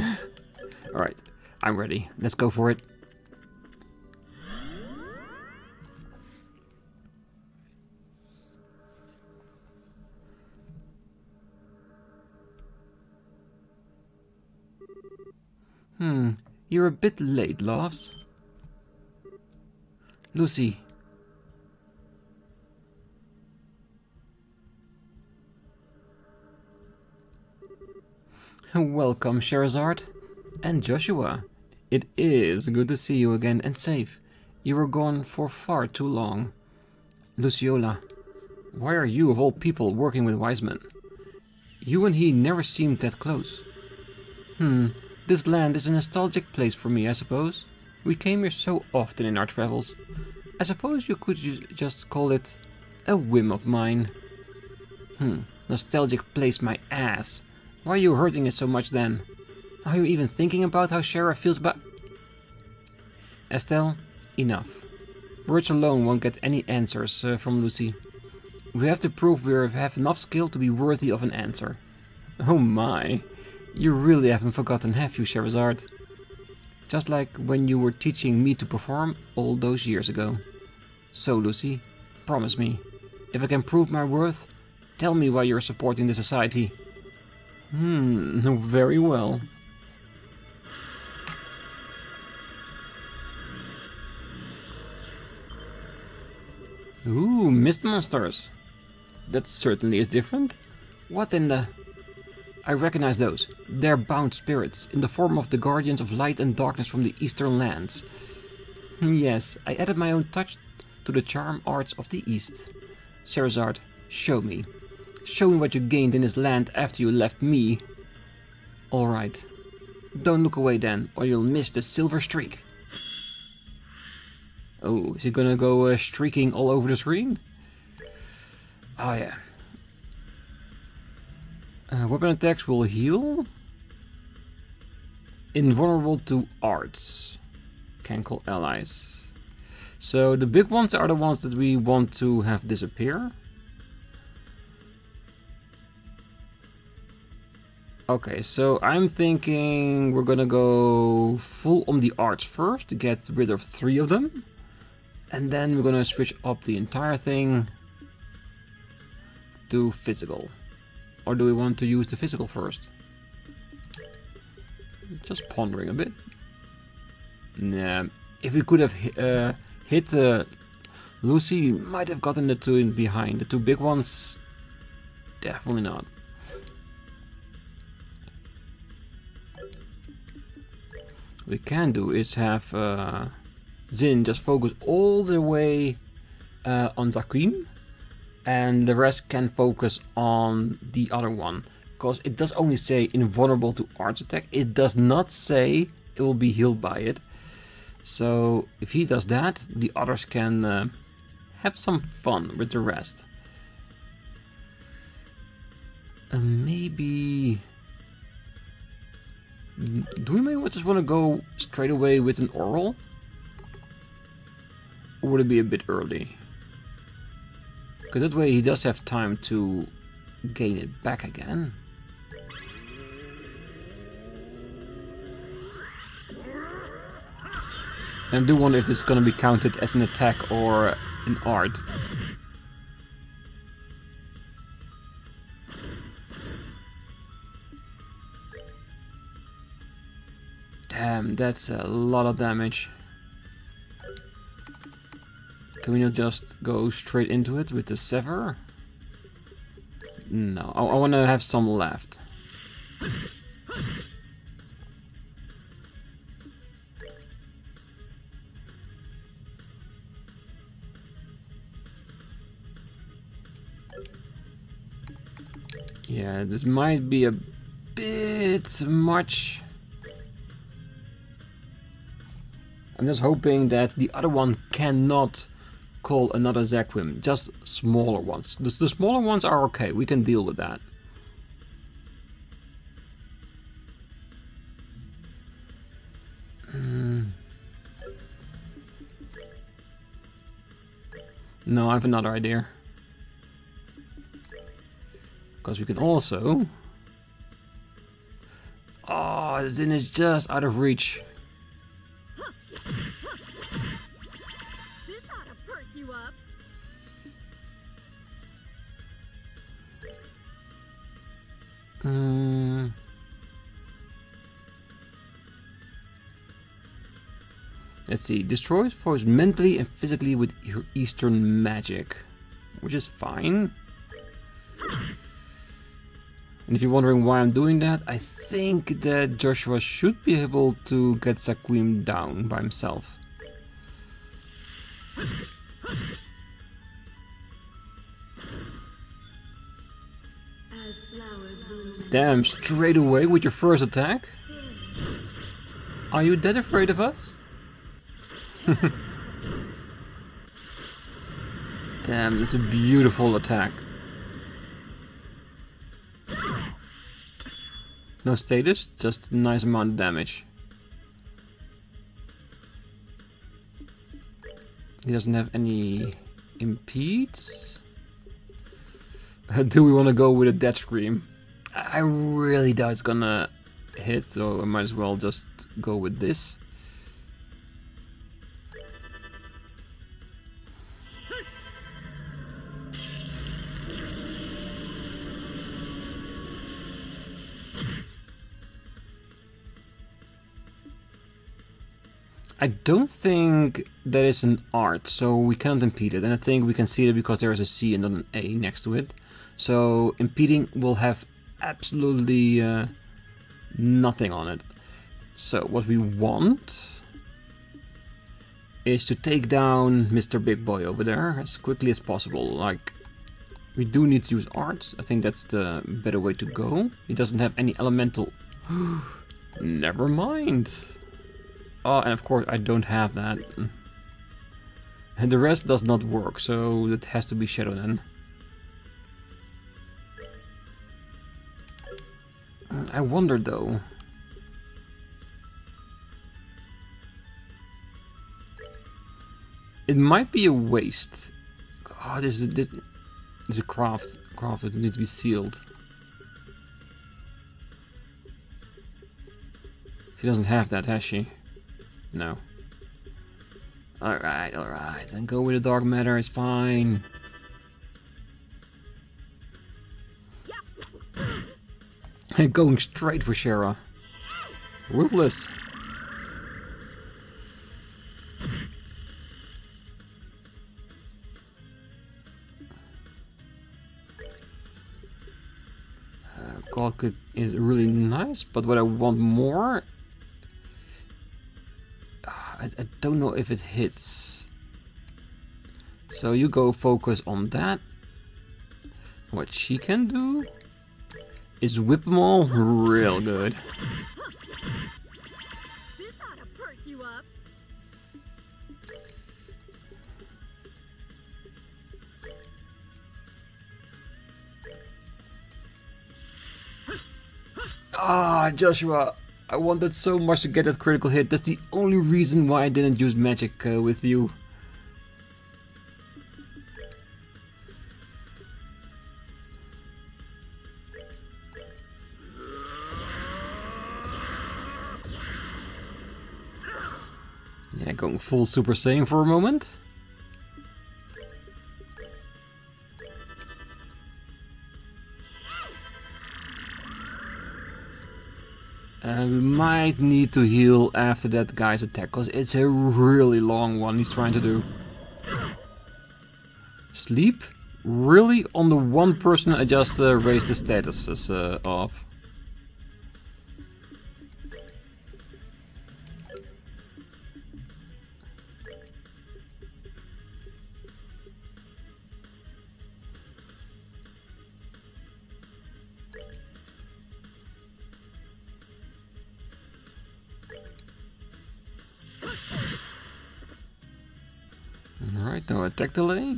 Alright, I'm ready. Let's go for it. You're a bit late, loves. Lucy. Welcome, Sherazard. And Joshua. It is good to see you again and safe. You were gone for far too long. Luciola. Why are you, of all people, working with Wiseman? You and he never seemed that close. This land is a nostalgic place for me, I suppose. We came here so often in our travels. I suppose you could just call it a whim of mine. Nostalgic place my ass. Why are you hurting it so much then? Are you even thinking about how Shara feels about... Estelle, enough. Words alone won't get any answers from Lucy. We have to prove we have enough skill to be worthy of an answer. Oh my. You really haven't forgotten, have you, Sherazard? Just like when you were teaching me to perform all those years ago. So, Lucy, promise me, if I can prove my worth, tell me why you're supporting the society. Very well. Ooh, mist monsters. That certainly is different. What in the... I recognize those. They're bound spirits, in the form of the guardians of light and darkness from the eastern lands. Yes, I added my own touch to the charm arts of the east. Charizard, show me. Show me what you gained in this land after you left me. Alright. Don't look away then, or you'll miss the silver streak. Oh, is he gonna go streaking all over the screen? Oh yeah. Weapon attacks will heal. Invulnerable to arts. Can call allies. So the big ones are the ones that we want to have disappear. Okay, so I'm thinking we're gonna go full on the arts first to get rid of 3 of them. And then we're gonna switch up the entire thing to physical. Or do we want to use the physical first? Just pondering a bit. Nah, if we could have hit Lucy, we might have gotten the 2 in behind. The 2 big ones, definitely not. What we can do is have Zin just focus all the way on Zaquim, and the rest can focus on the other one, because it does only say invulnerable to arts attack. It does not say it will be healed by it. So if he does that, the others can have some fun with the rest. Maybe... Do we maybe just want to go straight away with an oral? Or would it be a bit early? Because that way he does have time to gain it back again. And I do wonder if this is going to be counted as an attack or an art. Damn, that's a lot of damage. Can we not just go straight into it with the Sever? No, I want to have some left. Yeah, this might be a bit much. I'm just hoping that the other one cannot call another Zaquim, just smaller ones. The smaller ones are okay, we can deal with that. No, I have another idea. Because we can also... Oh, Zin is just out of reach. This ought to perk you up. Let's see. Destroys foes mentally and physically with your Eastern magic, which is fine. And if you're wondering why I'm doing that, I think that Joshua should be able to get Zaquim down by himself. Damn, straight away with your first attack? Are you that afraid of us? Damn, that's a beautiful attack. No status, just a nice amount of damage. He doesn't have any impedes. Do we want to go with a death scream? I really doubt it's gonna hit, so I might as well just go with this. I don't think that is an art, so we cannot impede it. And I think we can see it because there is a C and not an A next to it. So impeding will have absolutely nothing on it. So what we want is to take down Mr. Big Boy over there as quickly as possible. Like, we do need to use arts. I think that's the better way to go. He doesn't have any elemental... Never mind. Oh, and of course I don't have that. And the rest does not work, so that has to be Shadow then. I wonder though. It might be a waste. Oh, this is a craft. It needs to be sealed. She doesn't have that, has she? No. Alright. Then go with the dark matter, it's fine. Going straight for Shara. Ruthless. Godkit is really nice, but what I want more... I don't know if it hits. So you go focus on that. What she can do is whip them all real good. This ought to perk you up. Ah, Joshua, I wanted so much to get that critical hit. That's the only reason why I didn't use magic with you. Yeah, going full Super Saiyan for a moment. We might need to heal after that guy's attack, because it's a really long one he's trying to do. Sleep? Really? On the one person I just raised the statuses of. Alright, no attack delay.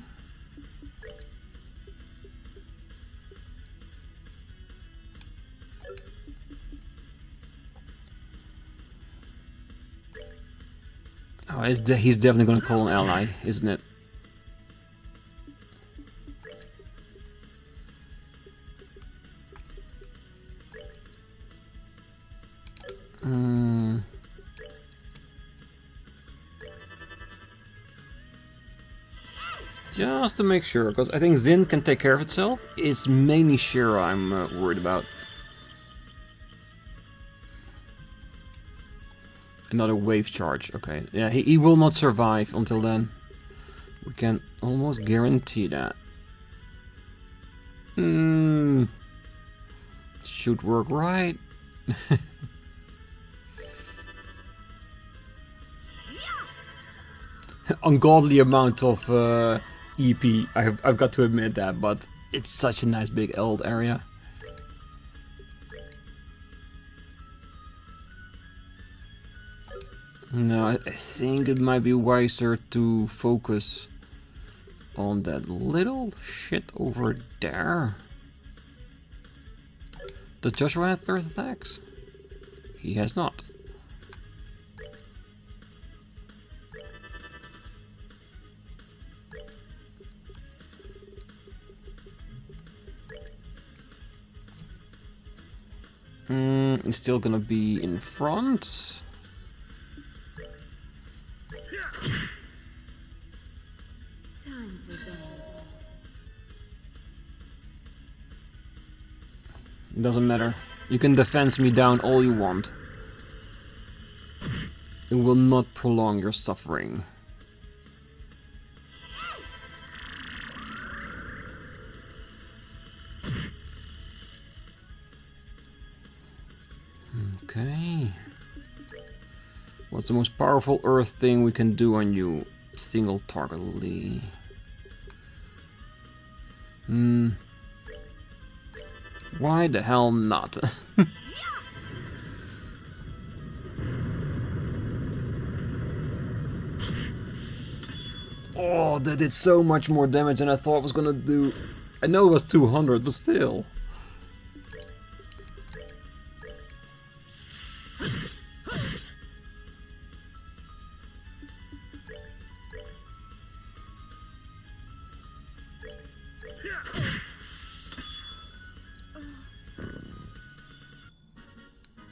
Oh, he's definitely gonna call an ally, isn't it? Just to make sure, because I think Zin can take care of itself. It's mainly Shira I'm worried about. Another wave charge, okay. Yeah, he will not survive until then. We can almost guarantee that. Should work right. Ungodly amount of EP, I've got to admit that, but it's such a nice big eld area. No, I think it might be wiser to focus on that little shit over there. Does Joshua have earth attacks? He has not. It's still gonna be in front. Time for bed. Doesn't matter. You can defense me down all you want. It will not prolong your suffering. Okay. What's the most powerful earth thing we can do on you? Single targetedly. Why the hell not? Oh, that did so much more damage than I thought it was gonna do. I know it was 200, but still.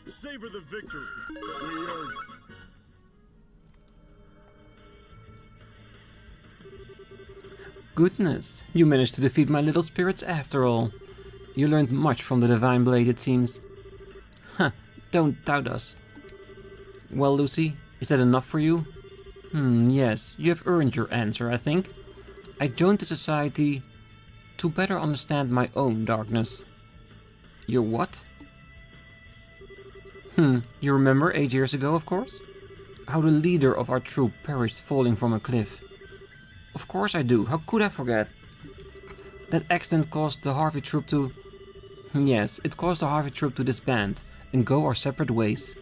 Savor the victory. We earned it. Goodness, you managed to defeat my little spirits after all. You learned much from the Divine Blade, it seems. Huh, don't doubt us. Well, Lucy, is that enough for you? Yes, you have earned your answer, I think. I joined the society to better understand my own darkness. Your what? You remember 8 years ago, of course? How the leader of our troop perished falling from a cliff. Of course I do, how could I forget? That accident caused the Harvey troop to... Yes, it caused the Harvey troop to disband and go our separate ways.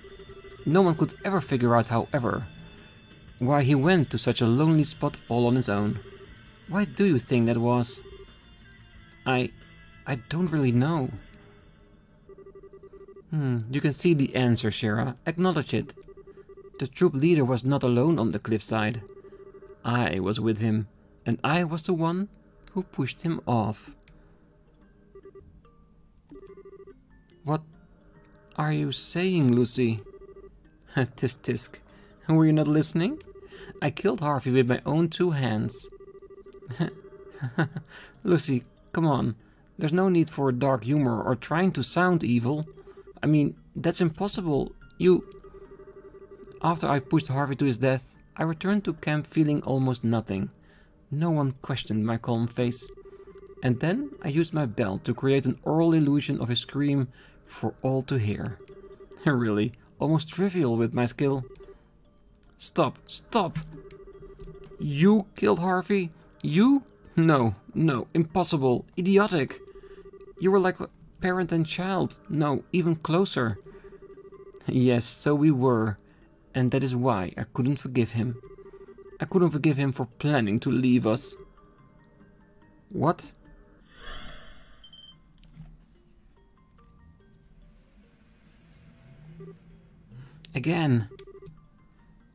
No one could ever figure out, however, why he went to such a lonely spot all on his own. Why do you think that was? I don't really know. You can see the answer, Shira. Acknowledge it. The troop leader was not alone on the cliffside. I was with him, and I was the one who pushed him off. What are you saying, Lucy? Tisk tisk. Were you not listening? I killed Harvey with my own 2 hands. Lucy, come on. There's no need for dark humor or trying to sound evil. I mean, that's impossible. After I pushed Harvey to his death, I returned to camp feeling almost nothing. No one questioned my calm face. And then I used my belt to create an oral illusion of a scream for all to hear. Really, almost trivial with my skill. Stop, stop! You killed Harvey? You? No, impossible, idiotic. You were like parent and child, no, even closer. Yes, so we were, and that is why I couldn't forgive him. I couldn't forgive him for planning to leave us. What? Again.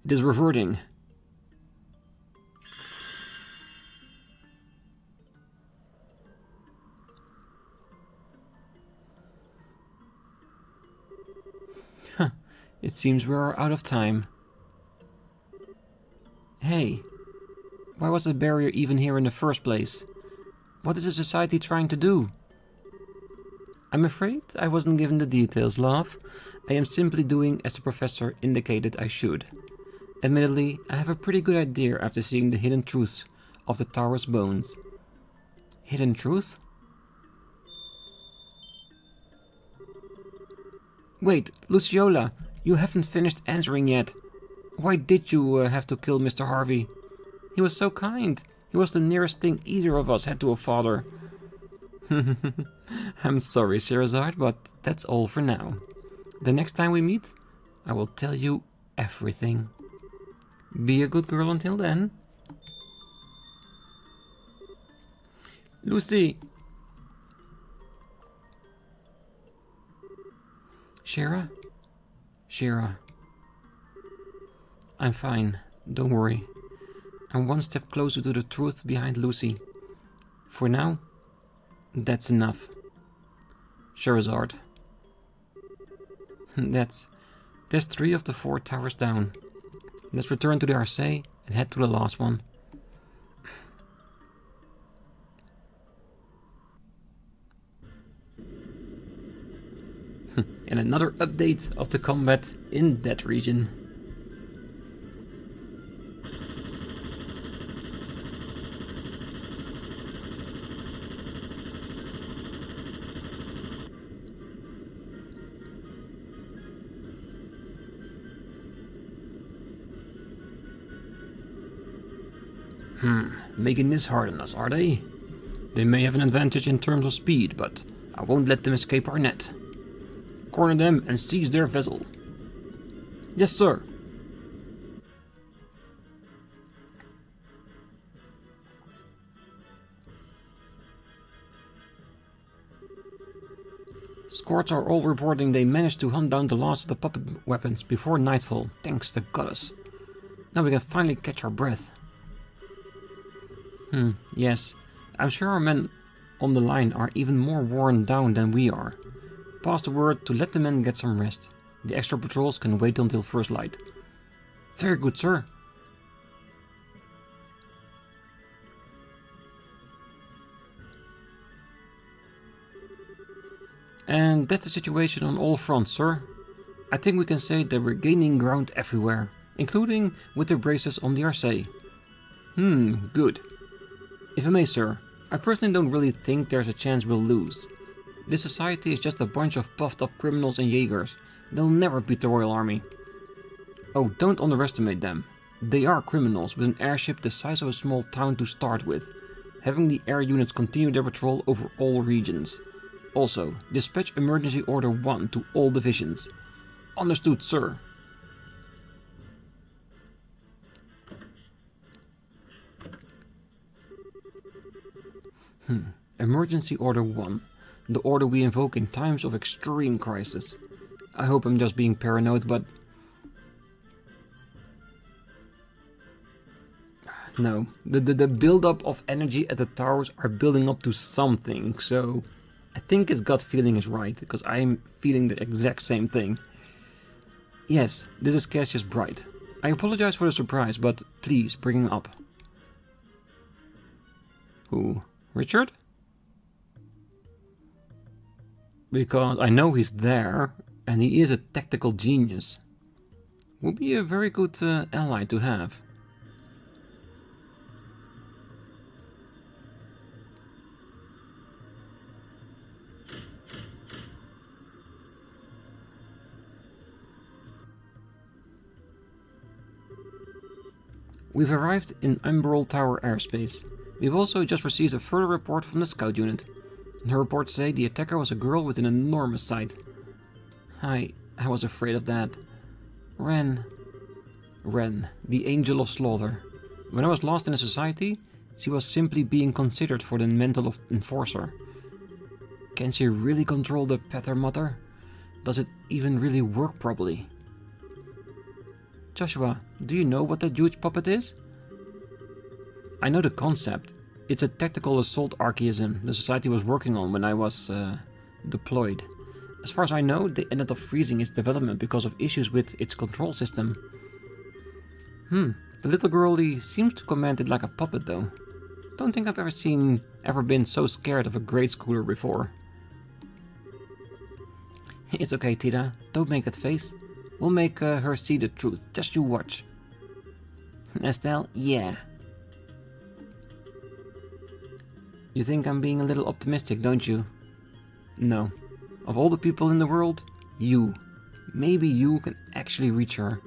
It is reverting. It seems we are out of time. Hey, why was the barrier even here in the first place? What is the society trying to do? I'm afraid I wasn't given the details, love. I am simply doing as the professor indicated I should. Admittedly, I have a pretty good idea after seeing the hidden truth of the tower's bones. Hidden truth? Wait, Luciola, you haven't finished answering yet. Why did you have to kill Mr. Harvey? He was so kind. He was the nearest thing either of us had to a father. I'm sorry, Sherazade, but that's all for now. The next time we meet, I will tell you everything. Be a good girl until then. Lucy! Shira? Shira. I'm fine, don't worry. I'm one step closer to the truth behind Lucy. For now, that's enough. Sherazade. That's 3 of the 4 towers down. Let's return to the Arseille and head to the last one. And another update of the combat in that region. Making this hard on us, are they? They may have an advantage in terms of speed, but I won't let them escape our net. Corner them and seize their vessel. Yes, sir. Squads are all reporting they managed to hunt down the last of the puppet weapons before nightfall, thanks to goddess. Now we can finally catch our breath. Yes, I'm sure our men on the line are even more worn down than we are. Pass the word to let the men get some rest. The extra patrols can wait until first light. Very good, sir. And that's the situation on all fronts, sir. I think we can say that we're gaining ground everywhere, including with the braces on the Arseille. Good. If I may, sir, I personally don't really think there's a chance we'll lose. This society is just a bunch of puffed up criminals and Jaegers. They'll never beat the Royal Army. Oh, don't underestimate them. They are criminals with an airship the size of a small town to start with, having the air units continue their patrol over all regions. Also, dispatch Emergency Order 1 to all divisions. Understood, sir. Emergency Order 1. The order we invoke in times of extreme crisis. I hope I'm just being paranoid, but... No. The build-up of energy at the towers are building up to something, so... I think his gut feeling is right, because I'm feeling the exact same thing. Yes, this is Cassius Bright. I apologize for the surprise, but please bring him up. Who? Richard? Because I know he's there, and he is a tactical genius. Would be a very good ally to have. We've arrived in Liberl Tower airspace. We've also just received a further report from the scout unit. Her reports say the attacker was a girl with an enormous sight. I was afraid of that. Ren, the angel of slaughter. When I was lost in a society, she was simply being considered for the mental enforcer. Can she really control the Pether Mother? Does it even really work properly? Joshua, do you know what that huge puppet is? I know the concept. It's a tactical assault archaism the Society was working on when I was deployed. As far as I know, they ended up freezing its development because of issues with its control system. The little girlie seems to command it like a puppet though. Don't think I've ever been so scared of a grade schooler before. It's okay, Tita. Don't make that face. We'll make her see the truth. Just you watch. Estelle, yeah. You think I'm being a little optimistic, don't you? No. Of all the people in the world, you. Maybe you can actually reach her.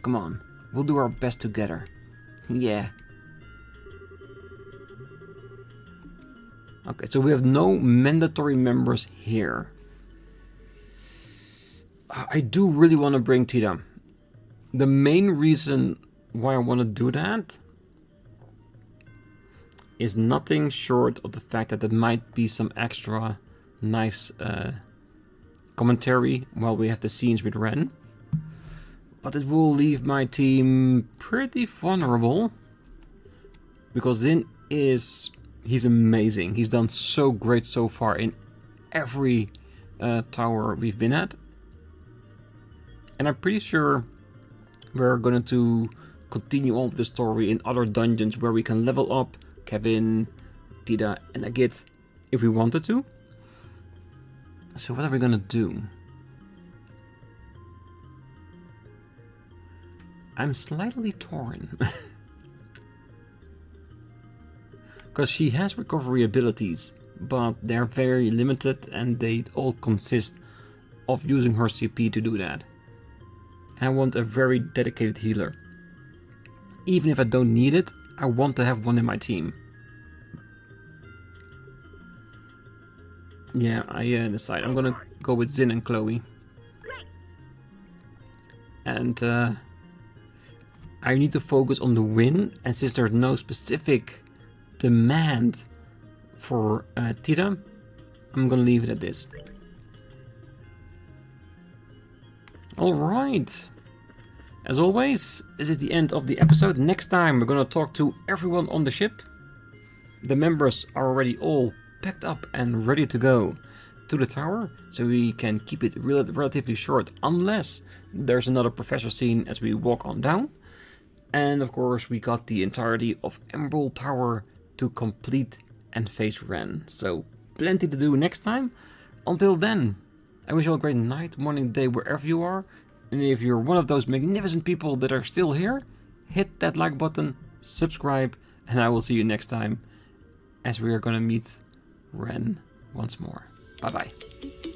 Come on, we'll do our best together. Yeah. Okay, so we have no mandatory members here. I do really want to bring Tita. The main reason why I want to do that is nothing short of the fact that there might be some extra nice commentary while we have the scenes with Ren. But it will leave my team pretty vulnerable. Because Zin he's amazing. He's done so great so far in every tower we've been at. And I'm pretty sure we're going to continue on with the story in other dungeons where we can level up Kevin, Tita, and Agit if we wanted to. So what are we going to do? I'm slightly torn. Because she has recovery abilities, but they're very limited and they all consist of using her CP to do that. And I want a very dedicated healer. Even if I don't need it, I want to have one in my team. Yeah, I decide. I'm gonna go with Zin and Chloe. And I need to focus on the win, and since there's no specific demand for Tira, I'm gonna leave it at this. Alright. As always, this is the end of the episode. Next time we're gonna talk to everyone on the ship. The members are already all packed up and ready to go to the tower, so we can keep it relatively short unless there's another professor scene as we walk on down. And of course we got the entirety of Liberl Tower to complete and face Ren. So plenty to do next time. Until then, I wish you all a great night, morning, day, wherever you are. And if you're one of those magnificent people that are still here, hit that like button, subscribe, and I will see you next time as we are gonna meet Ren once more. Bye bye.